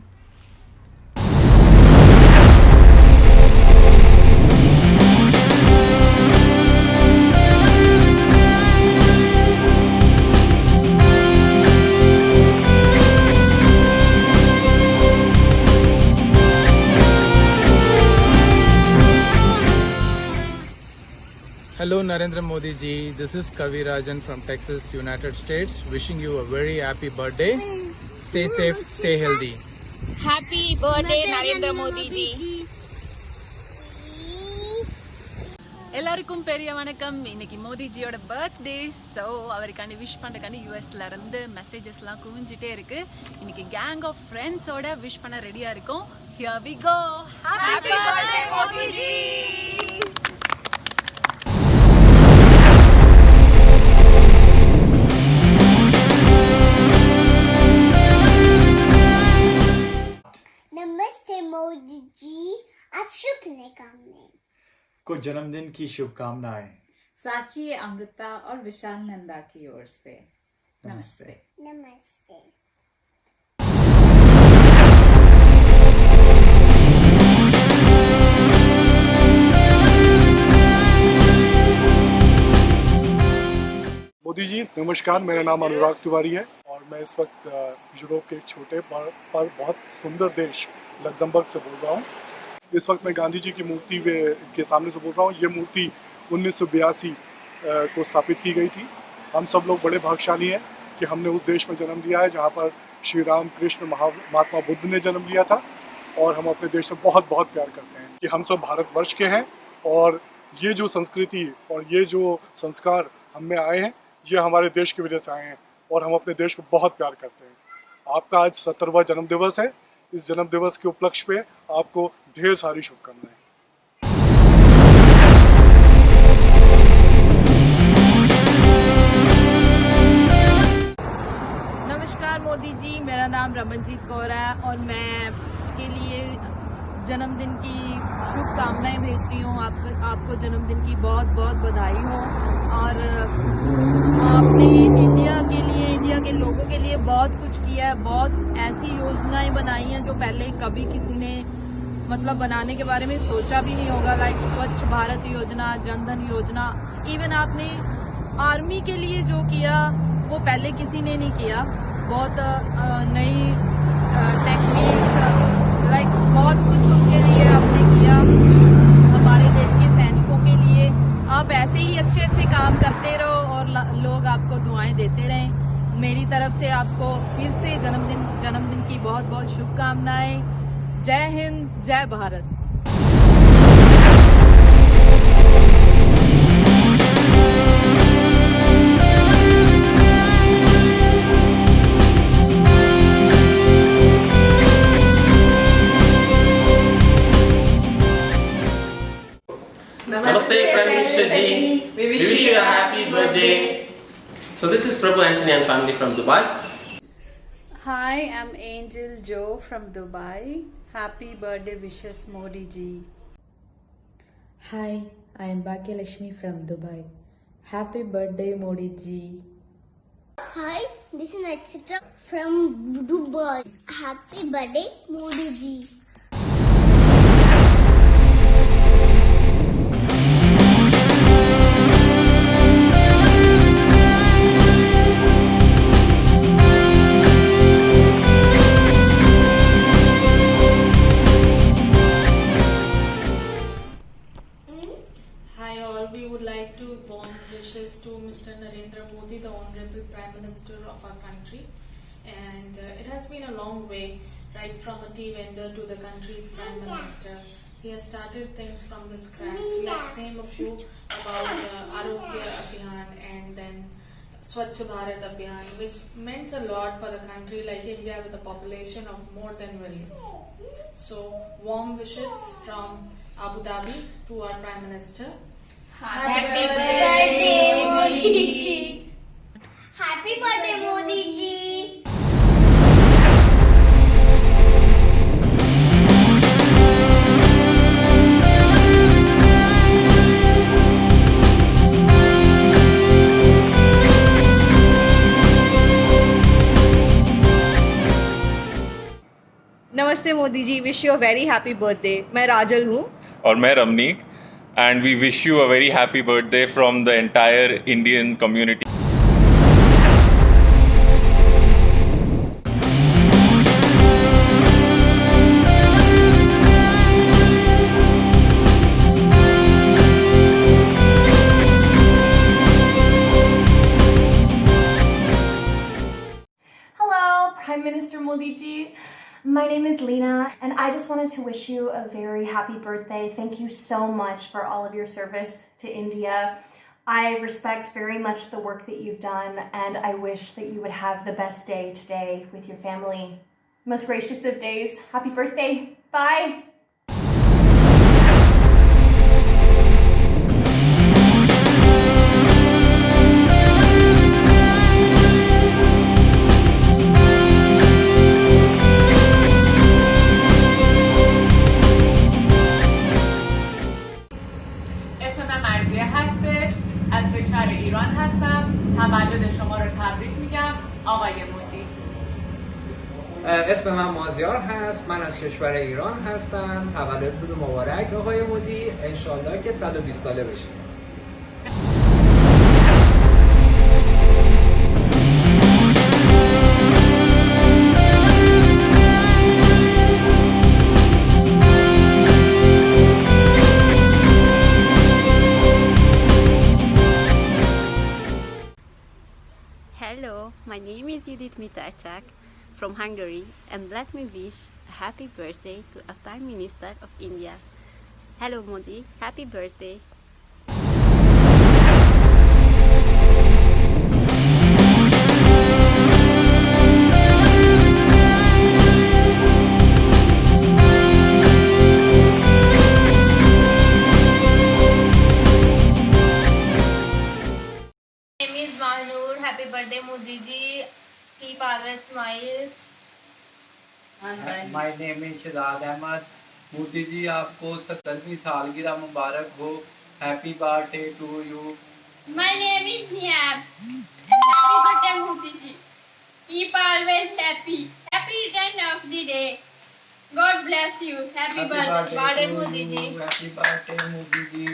Narendra Modi ji. This is Kavi Rajan from Texas, United States. Wishing you a very happy birthday. Stay safe, stay healthy. Happy birthday Narendra Modi ji. எல்லாருக்கும் பெரிய வணக்கம். இன்னைக்கு மோடிஜியோட birthday. So அவருக்காண்டி wish பண்ணுறக்காண்டி யூஎஸ்ல இருந்து மெசேஜஸ்லாம் குவிஞ்சிட்டே இருக்கு. இன்னைக்கு gang of ஃப்ரெண்ட்ஸோட wish பண்ண ரெடியா இருக்கோம். Here we go. Happy birthday Modiji. नमस्ते मोदी जी, आप शुभ कामनाएं। को जन्मदिन की शुभकामनाएं। साची, अमृता और विशाल नंदा की ओर से नमस्ते। नमस्ते। मोदी जी नमस्कार, मेरा नाम अनुराग तिवारी है और मैं इस वक्त यूरोप के एक छोटे पर बहुत सुंदर देश लग्जमबर्ग से बोल रहा हूँ। इस वक्त मैं गांधी जी की मूर्ति के सामने से बोल रहा हूँ। ये मूर्ति 1982 को स्थापित की गई थी। हम सब लोग बड़े भाग्यशाली हैं कि हमने उस देश में जन्म लिया है जहाँ पर श्री राम कृष्ण महात्मा बुद्ध ने जन्म लिया था और हम अपने देश से बहुत बहुत प्यार करते हैं कि हम सब भारतवर्ष के हैं और ये जो संस्कृति और ये जो संस्कार हम में आए हैं ये हमारे देश की वजह से आए हैं और हम अपने देश को बहुत प्यार करते हैं। आपका आज 70वां जन्मदिवस है। इस जन्मदिवस के उपलक्ष्य पे आपको ढेर सारी शुभकामनाएं। नमस्कार मोदी जी, मेरा नाम रमनजीत कौर है और मैं के लिए जन्मदिन की शुभकामनाएं भेजती हूँ। आपको जन्मदिन की बहुत बहुत बधाई हो और आपने इंडिया के लोगों के लिए बहुत कुछ किया है। बहुत ऐसी योजनाएं बनाई हैं जो पहले कभी किसी ने मतलब बनाने के बारे में सोचा भी नहीं होगा। लाइक स्वच्छ भारत योजना, जनधन योजना, इवन आपने आर्मी के लिए जो किया वो पहले किसी ने नहीं किया। बहुत नई टेक्निक्स, लाइक बहुत कुछ उनके लिए आपने किया, हमारे देश के सैनिकों के लिए। आप ऐसे ही अच्छे अच्छे काम करते रहो और लोग आपको दुआएं देते रहें। मेरी तरफ से आपको फिर से जन्मदिन की बहुत बहुत शुभकामनाएं। जय हिंद, जय Bharat. Namaste Prime Minister Ji. We wish you a happy birthday. So this is Prabhu Anthony and family from Dubai. Hi, I'm Angel Joe from Dubai. Happy birthday wishes Modi ji. Hi, I am Bhagya Lakshmi from Dubai. Happy birthday Modi ji. Hi, this is Nakshatra from Dubai. Happy birthday Modi ji. We would like to warm wishes to Mr. Narendra Modi, the Honorable Prime Minister of our country. And it has been a long way, right from a tea vendor to the country's Prime Minister. He has started things from the scratch. Let's name a few about Arogya Abhiyan and then Swachh Bharat Abhiyan, which meant a lot for the country like India with a population of more than millions. So warm wishes from Abu Dhabi to our Prime Minister. Happy birthday Modi ji. Happy birthday Modi ji. नमस्ते Modi ji, wish you a very happy birthday. मैं राजल हूँ और मैं Ramnik, and we wish you a very happy birthday from the entire Indian community. Modi ji. My name is Lena, and I just wanted to wish you a very happy birthday. Thank you so much for all of your service to India. I respect very much the work that you've done, and I wish that you would have the best day today with your family. Most gracious of days. Happy birthday. Bye. اسم من مرضیه هستش، از کشور ایران هستم. تولد شما رو تبریک میگم آقای مودی. اسم من مازیار هست، من از کشور ایران هستم. تولد مبارک آقای مودی، انشالله که 120 ساله بشید. Hello, my name is Judith Mitacek from Hungary, and let me wish a happy birthday to a Prime Minister of India. Hello Modi, happy birthday! name is Mahnoor. Happy birthday, Modi ji. Keep always smile. My name is Shahzad Ahmed. Modi ji आपको 70वीं सालगिरह मुबारक हो. Happy birthday to you. My name is Niab. Happy birthday, Modi ji. Keep always happy. Happy return of the day. God bless you. Happy birthday, Modi ji. Happy birthday, Modi ji.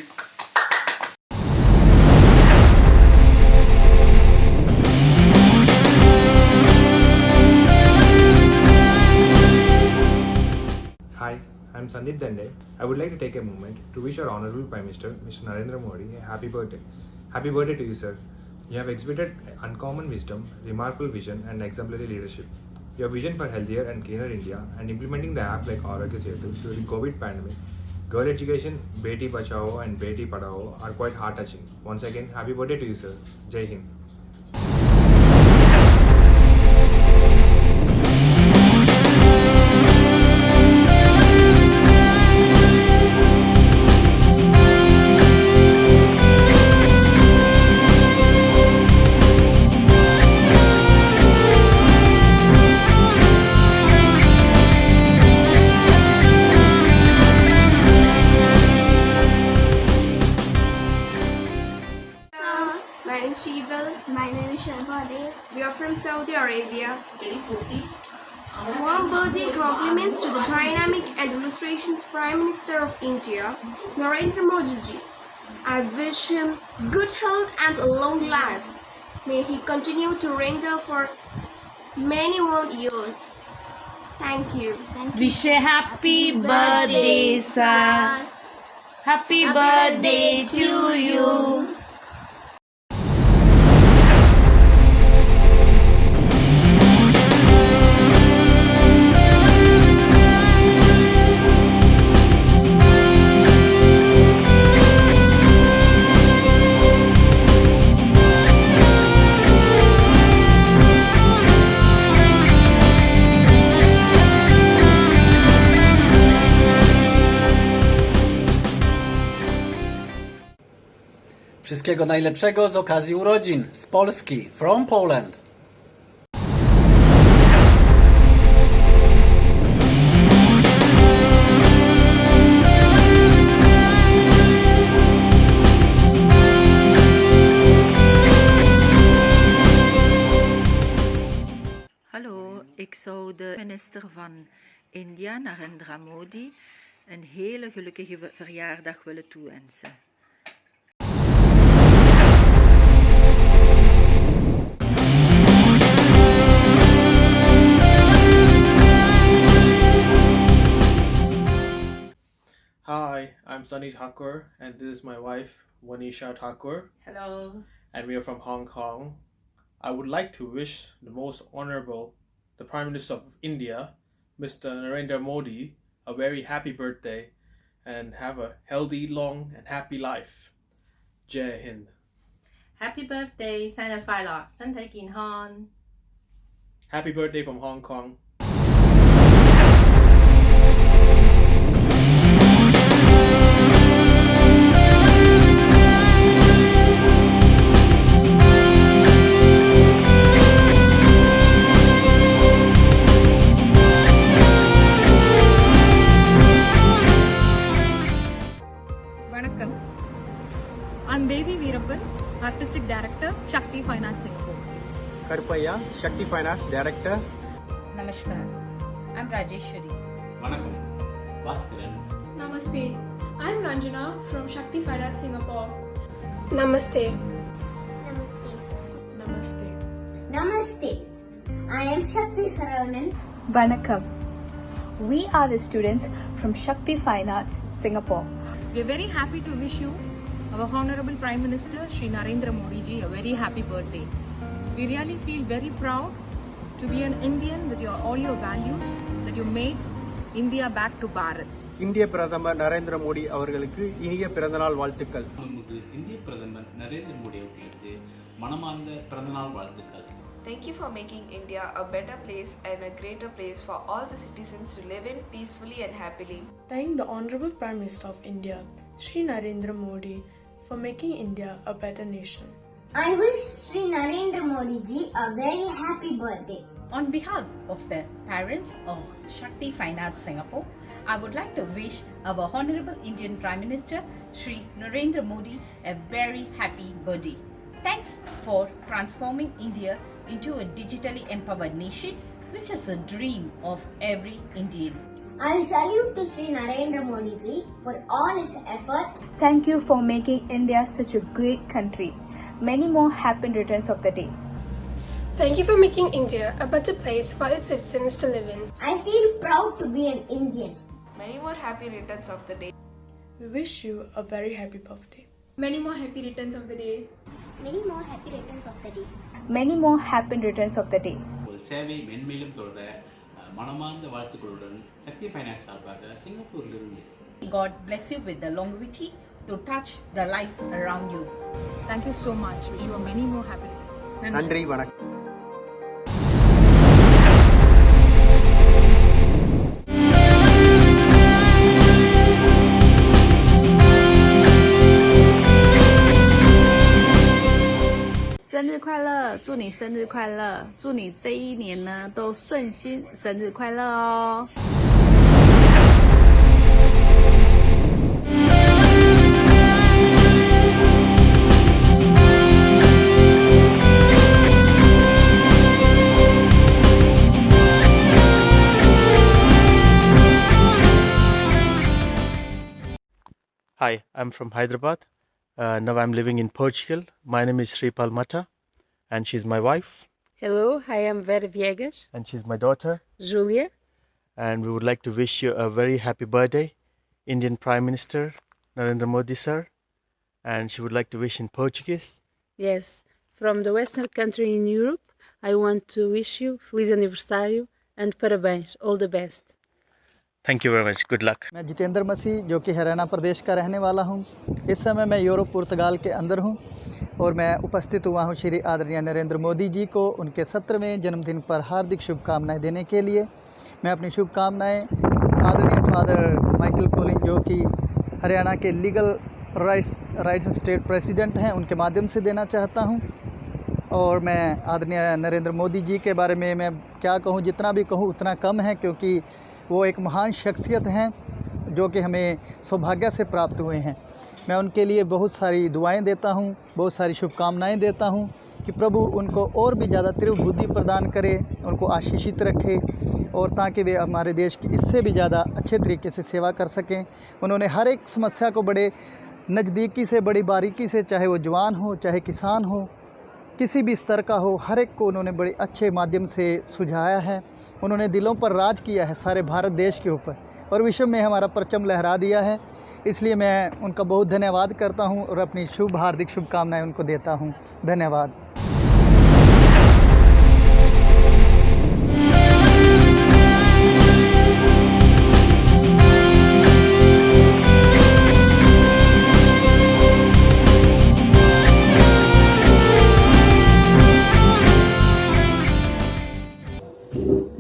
Hi, I'm Sandeep Dande. I would like to take a moment to wish our Honorable Prime Minister, Mr. Narendra Modi, a happy birthday. Happy birthday to you, sir. You have exhibited uncommon wisdom, remarkable vision, and exemplary leadership. Your vision for healthier and cleaner India and implementing the app like Arogya Setu during COVID pandemic, girl education, Beti Bachao and Beti Padhao are quite heart-touching. Once again, happy birthday to you, sir. Jai Hind. My name is Sheetal. My name is Shanfade. We are from Saudi Arabia. Warm birthday compliments to the dynamic administration's Prime Minister of India, Narendra Modi ji. I wish him good health and a long life. May he continue to render for many more years. Thank you. Wish a happy birthday, sir. Happy birthday to you. Wszystkiego najlepszego z okazji urodzin z Polski, from Poland. Hallo, ik zou de minister van India, Narendra Modi, een hele gelukkige verjaardag willen toewensen. Hi, I'm Sunny Thakur, and this is my wife, Wanisha Thakur. Hello. And we are from Hong Kong. I would like to wish the most honorable the Prime Minister of India, Mr. Narendra Modi, a very happy birthday and have a healthy, long and happy life. Jai Hind. Happy birthday 生日快樂，身體健康。 Happy birthday from Hong Kong. Vanakkam. I'm Devi Veerappan, Artistic Director, Shakti Finance Singapore. Karpaya, Shakti Finance Director. Namaskar. I'm Rajeshwari. Vanakkam. Bhaskaran. Namaste. I'm Ranjana from Shakti Finance Singapore. Namaste. Namaste. Namaste. Namaste. I am Shakti Saravanan. Vanakkam. We are the students from Shakti Finance, Singapore. We are very happy to wish you, our Honorable Prime Minister, Shri Narendra Modi ji, a very happy birthday. We really feel very proud to be an Indian with all your values that you made India back to Bharat. இந்திய பிரதமர் நரேந்திர மோடி அவர்களுக்கு இனிய பிறந்தநாள் வாழ்த்துக்கள். இந்திய பிரதமர் நரேந்திர மோடி அவர்களுக்கு மனமார்ந்த பிறந்தநாள் வாழ்த்துக்கள். Thank you for making India a better place and a greater place for all the citizens to live in peacefully and happily. Thank the Honorable Prime Minister of India, Shri Narendra Modi, for making India a better nation. I wish Shri Narendra Modi ji a very happy birthday. On behalf of the parents of Shakti Finance Singapore, I would like to wish our Honorable Indian Prime Minister Shri Narendra Modi a very happy birthday. Thanks for transforming India into a digitally empowered nation, which is a dream of every Indian. I salute to Shri Narendra Modi ji for all his efforts. Thank you for making India such a great country. Many more happy returns of the day. Thank you for making India a better place for its citizens to live in. I feel proud to be an Indian. Many more happy returns of the day. We wish you a very happy birthday. Many more happy returns of the day. Many more happy returns of the day. Many more happy returns of the day. சேவை மென்மேலும் தொடர மனமார்ந்த வாழ்த்துக்களுடன் சக்தி finance சார்பாக சிங்கப்பூரிலிருந்து. God bless you with the longevity to touch the lives around you. Thank you so much. Wish you many more happy returns. நன்றி வணக்கம்.生日快乐！祝你生日快乐！祝你这一年呢都顺心，生日快乐哦！ Hi, I'm from Hyderabad. Now I'm living in Portugal. My name is Sripal Mata, and she's my wife. Hello, I am Vera Viegas. And she's my daughter. Julia. And we would like to wish you a very happy birthday, Indian Prime Minister Narendra Modi sir. And she would like to wish in Portuguese. Yes, from the Western country in Europe, I want to wish you Feliz Aniversário and parabéns, all the best. Thank you very much. Good luck. मैं जितेंद्र मसीह जो कि हरियाणा प्रदेश का रहने वाला हूं। इस समय मैं यूरोप पुर्तगाल के अंदर हूं और मैं उपस्थित हुआ हूं श्री आदरणीय नरेंद्र मोदी जी को उनके 17वें जन्मदिन पर हार्दिक शुभकामनाएं देने के लिए। मैं अपनी शुभकामनाएं आदरणीय फादर माइकल कोलिन जो कि हरियाणा के लीगल राइट्स स्टेट प्रेसिडेंट हैं उनके माध्यम से देना चाहता हूं। और मैं आदरणीय नरेंद्र मोदी जी के बारे में मैं क्या कहूं, जितना भी कहूं उतना कम है, क्योंकि वो एक महान शख्सियत हैं जो कि हमें सौभाग्य से प्राप्त हुए हैं। मैं उनके लिए बहुत सारी दुआएं देता हूं, बहुत सारी शुभकामनाएं देता हूं कि प्रभु उनको और भी ज़्यादा तीव्र बुद्धि प्रदान करे, उनको आशीषित रखे और ताकि वे हमारे देश की इससे भी ज़्यादा अच्छे तरीके से सेवा कर सकें। उन्होंने हर एक समस्या को बड़े नज़दीकी से, बड़ी बारीकी से, चाहे वो जवान हो, चाहे किसान हो, किसी भी स्तर का हो, हर एक को उन्होंने बड़े अच्छे माध्यम से सुझाया है। उन्होंने दिलों पर राज किया है सारे भारत देश के ऊपर और विश्व में हमारा परचम लहरा दिया है। इसलिए मैं उनका बहुत धन्यवाद करता हूं और अपनी हार्दिक शुभकामनाएं उनको देता हूं। धन्यवाद।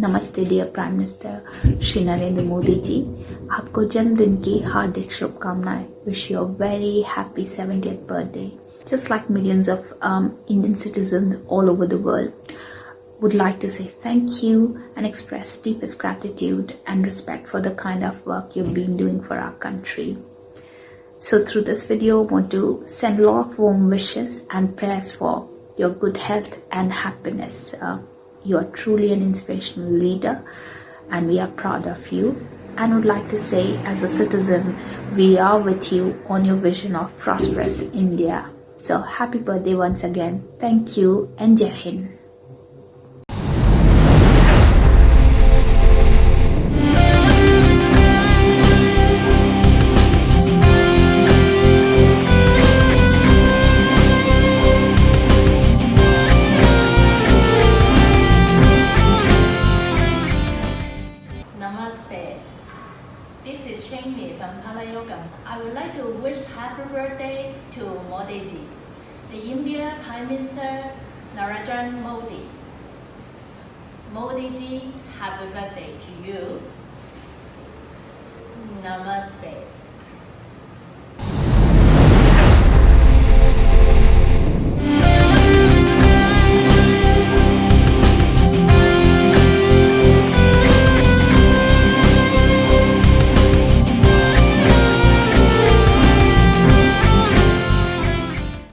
नमस्ते dear prime minister Shri Narendra Modi ji, आपको जन्मदिन की हार्दिक शुभकामनाएं. Wish you a very happy 70th birthday. Just like millions of Indian citizens all over the world, would like to say thank you and express deepest gratitude and respect for the kind of work you've been doing for our country. So through this video, I want to send a lot of warm wishes and prayers for your good health and happiness. You are truly an inspirational leader and we are proud of you, and would like to say as a citizen, we are with you on your vision of prosperous India. So happy birthday once again. Thank you and Jai Hind. Namaste. This is Shengmi from Palayogam. I would like to wish happy birthday to Modi ji, the India Prime Minister Narendra Modi. Modi ji, happy birthday to you. Namaste.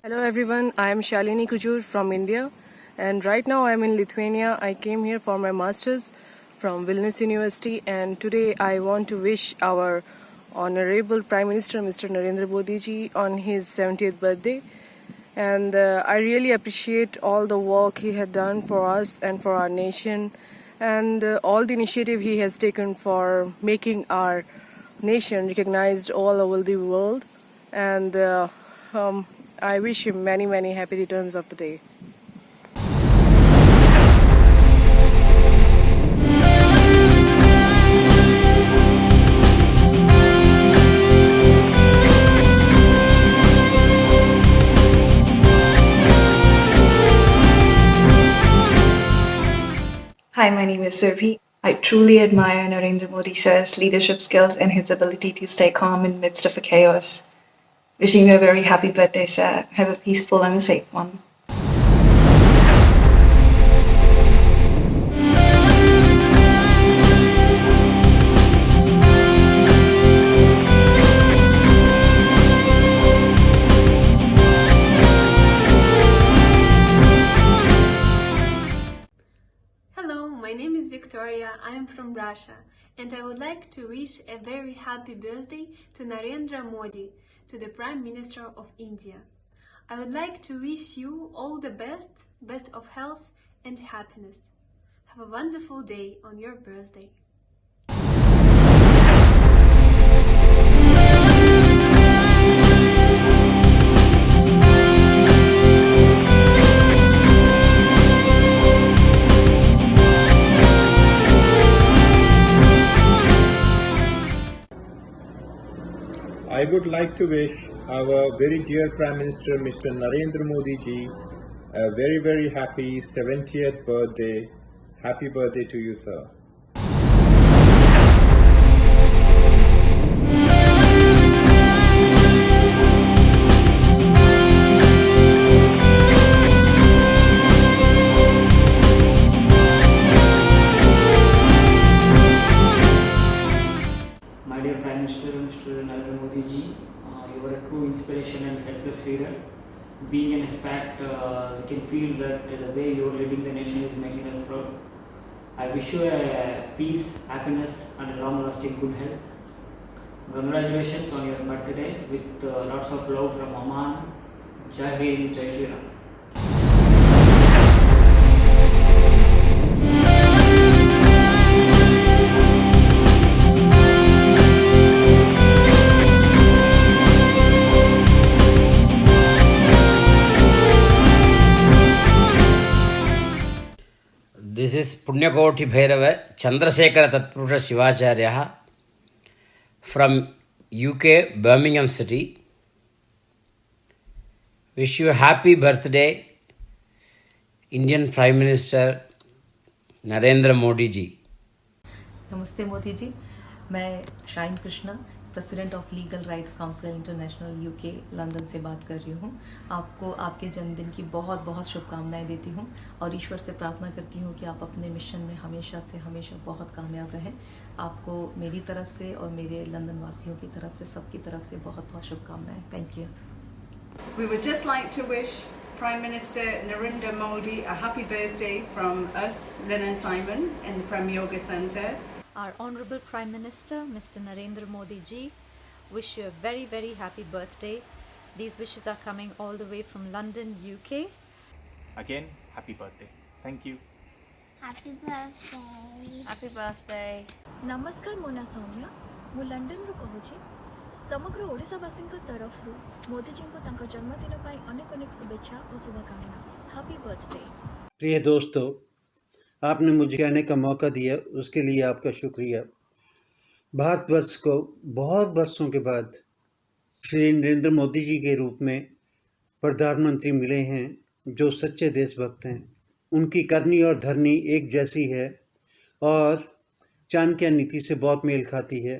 Hello everyone, I am Shalini Kujur from India, and right now I am in Lithuania. I came here for my masters from Vilnius University, and today I want to wish our Honorable Prime Minister Mr. Narendra Modi ji on his 70th birthday. And I really appreciate all the work he had done for us and for our nation, and all the initiative he has taken for making our nation recognized all over the world. And I wish him many, many happy returns of the day. Hi, my name is Surabhi. I truly admire Narendra Modi sir's leadership skills and his ability to stay calm in the midst of a chaos. Wishing you a very happy birthday, sir. Have a peaceful and a safe one. Hello, my name is Victoria. I am from Russia, and I would like to wish a very happy birthday to Narendra Modi, to the Prime Minister of India. I would like to wish you all the best of health and happiness. Have a wonderful day on your birthday. I would like to wish our very dear Prime Minister Mr. Narendra Modi ji a very, very happy 70th birthday. Happy birthday to you, sir. My dear Prime Minister Mr. Narendra Modi ji, you are a true inspiration and selfless leader. Being an expat, we can feel that the way you are leading the nation is making us proud. I wish you a peace, happiness and a long-lasting good health. Congratulations on your birthday with lots of love from Oman. Jai Hind, Jai Shri Ram. This is Punyakoti Bhairava Chandrasekhara Tatpurusha Shivacharya from UK, Birmingham City. Wish you a happy birthday, Indian Prime Minister Narendra Modi ji. नमस्ते मोदी जी, मैं shine Krishna, president of legal rights council international UK London से बात कर रही हूँ। आपको आपके जन्मदिन की बहुत बहुत शुभकामनाएं देती हूँ और ईश्वर से प्रार्थना करती हूँ कि आप अपने मिशन में हमेशा से हमेशा बहुत कामयाब रहें। आपको मेरी तरफ से और मेरे लंदन वासियों की तरफ से, सबकी तरफ से बहुत बहुत शुभकामनाएं। Thank you. We would just like to wish Prime Minister Narendra Modi a happy birthday from us, Lynn and Simon, in the Prem Yoga Centre. Our Honorable Prime Minister, Mr. Narendra Modi ji, wish you a very, very happy birthday. These wishes are coming all the way from London, UK. Again, happy birthday. Thank you. Happy birthday. Happy birthday. नमस्कार मोना सौम्या, मु London रू कहूची। समग्र ओडिशावासी तरफ मोदी जी को जन्मदिन अनेक अनेक शुभेच्छा और शुभकामना। Happy birthday. प्रिय दोस्तों, आपने मुझे कहने का मौका दिया, उसके लिए आपका शुक्रिया। भारतवर्ष को बहुत वर्षों के बाद श्री नरेंद्र मोदी जी के रूप में प्रधानमंत्री मिले हैं जो सच्चे देशभक्त हैं। उनकी करनी और धरनी एक जैसी है और चाणक्य नीति से बहुत मेल खाती है।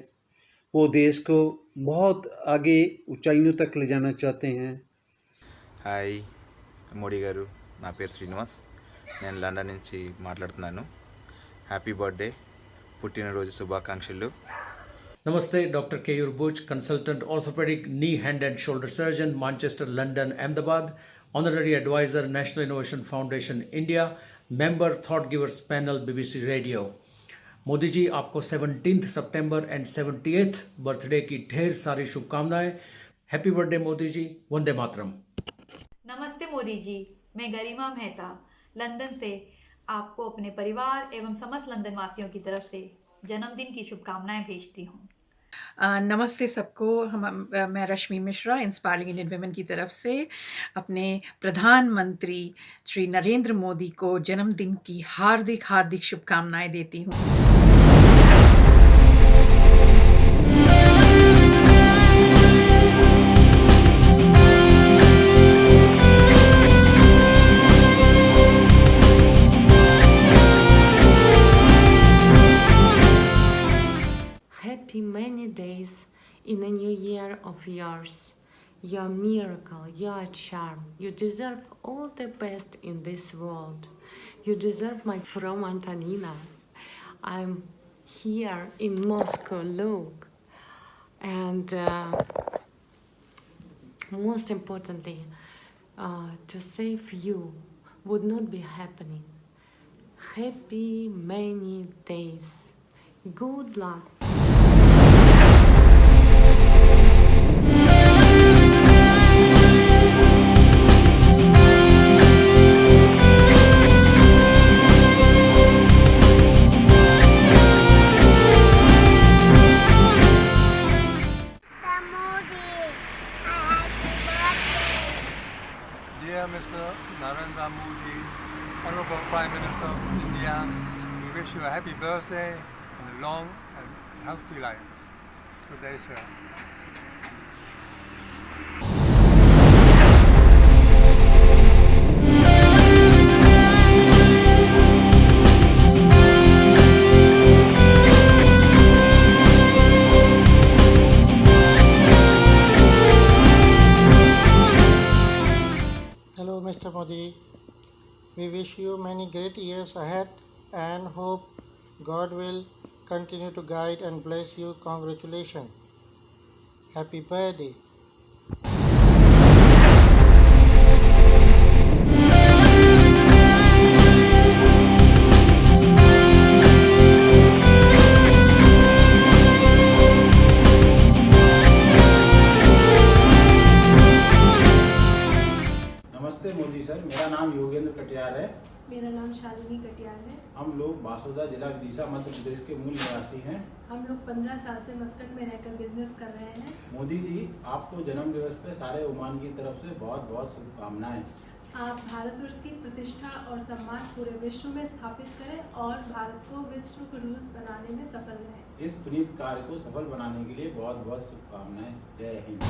वो देश को बहुत आगे ऊंचाइयों तक ले जाना चाहते हैं। హాయ్ మోడీ గారు, నా పేరు శ్రీనివాస్, నేను లండన్ నుంచి మాట్లాడుతున్నాను. హ్యాపీ బర్త్డే, పుట్టినరోజు శుభాకాంక్షలు. Namaste, Dr. Keyur Buch, consultant orthopedic knee, hand and shoulder surgeon, Manchester, London, Ahmedabad, honorary advisor, National Innovation Foundation, India, member, thought givers panel, BBC Radio. Modi ji, आपको 17 सितंबर एंड 78th बर्थडे की ढेर सारी शुभकामनाएं। Happy birthday Modi जी, वंदे मातरम। नमस्ते मोदी जी, मैं गरिमा Mehta London से आपको अपने परिवार एवं समस्त लंदन वासियों की तरफ से जन्मदिन की शुभकामनाएं भेजती हूँ। नमस्ते सबको। मैं रश्मि मिश्रा, इंस्पायरिंग इंडियन वुमेन की तरफ से अपने प्रधानमंत्री श्री नरेंद्र मोदी को जन्मदिन की हार्दिक हार्दिक शुभकामनाएं देती हूँ। Happy many days in a new year of yours. You're a miracle, you're a charm. You deserve all the best in this world. You deserve my from Antonina. I'm here in Moscow, look. And most importantly, to save you would not be happening. Happy many days. Good luck. Dear Mr. Narendra Modi, Honorable Prime Minister of India, we wish you a happy birthday and a long and healthy life. Good day, sir. Hello Mr. Modi, we wish you many great years ahead and hope God will continue to guide and bless you. Congratulations. Happy birthday. नमस्ते Modi sir, मेरा नाम योगेंद्र कटियार है। मेरा नाम शालिनी कटियार है। हम लोग बासुदा जिला विदिशा मध्य प्रदेश के मूल निवासी हैं। हम लोग 15 साल से मस्कट में रहकर बिजनेस कर रहे हैं। मोदी जी, आपको जन्म दिवस पे सारे ओमान की तरफ से बहुत बहुत शुभकामनाएं। आप भारतवर्ष की प्रतिष्ठा और सम्मान पूरे विश्व में स्थापित करें और भारत को विश्व गुरु बनाने में सफल रहें। इस पुनीत कार्य को सफल बनाने के लिए बहुत बहुत शुभकामनाएं। जय हिंद।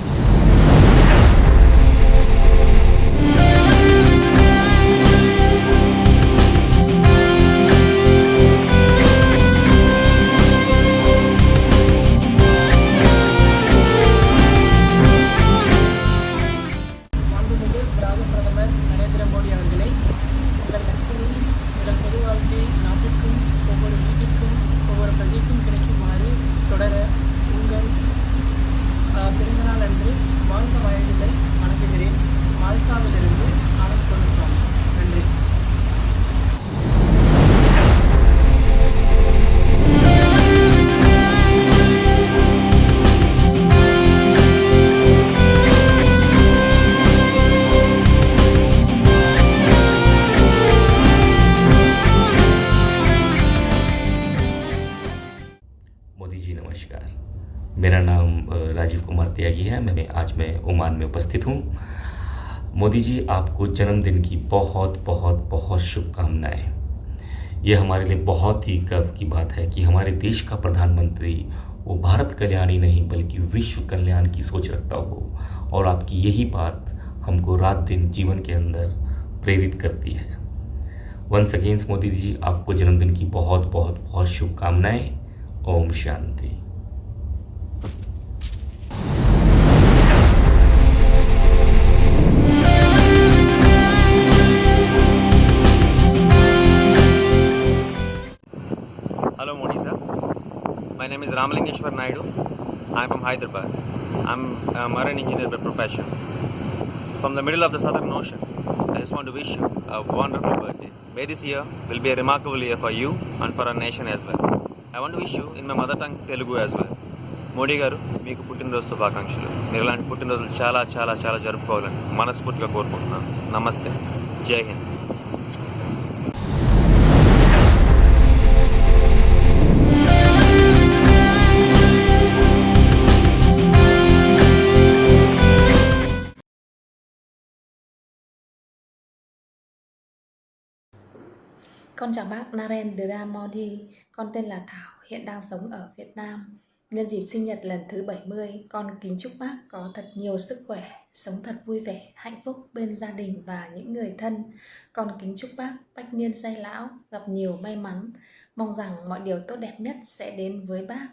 मेरा नाम राजीव कुमार त्यागी है। आज मैं ओमान में उपस्थित हूँ। मोदी जी, आपको जन्मदिन की बहुत बहुत बहुत शुभकामनाएं। ये हमारे लिए बहुत ही गर्व की बात है कि हमारे देश का प्रधानमंत्री वो भारत कल्याण ही नहीं बल्कि विश्व कल्याण की सोच रखता हो, और आपकी यही बात हमको रात दिन जीवन के अंदर प्रेरित करती है। वंस अगेन मोदी जी, आपको जन्मदिन की बहुत बहुत बहुत शुभकामनाएं। Om Shanti. Hello Modi sir, my name is Ramalingeshwar Naidu. I am from Hyderabad. I am a marine engineer by profession. From the middle of the Southern Ocean, I just want to wish you a wonderful birthday. May this year will be a remarkable year for you and for our nation as well. I want to wish you in my mother tongue Telugu as well. Modi గారు, మీకు పుట్టినరోజు శుభాకాంక్షలు. మీరు ఇలాంటి పుట్టినరోజులు చాలా చాలా చాలా జరుపుకోవాలని మనస్ఫూర్తిగా కోరుకుంటున్నాను. నమస్తే, జై Hind. Con chào bác Narendra Modi, con tên là Thảo, hiện đang sống ở Việt Nam. Nhân dịp sinh nhật lần thứ 70, con kính chúc bác có thật nhiều sức khỏe, sống thật vui vẻ, hạnh phúc bên gia đình và những người thân. Con kính chúc bác bách niên giai lão, gặp nhiều may mắn. Mong rằng mọi điều tốt đẹp nhất sẽ đến với bác.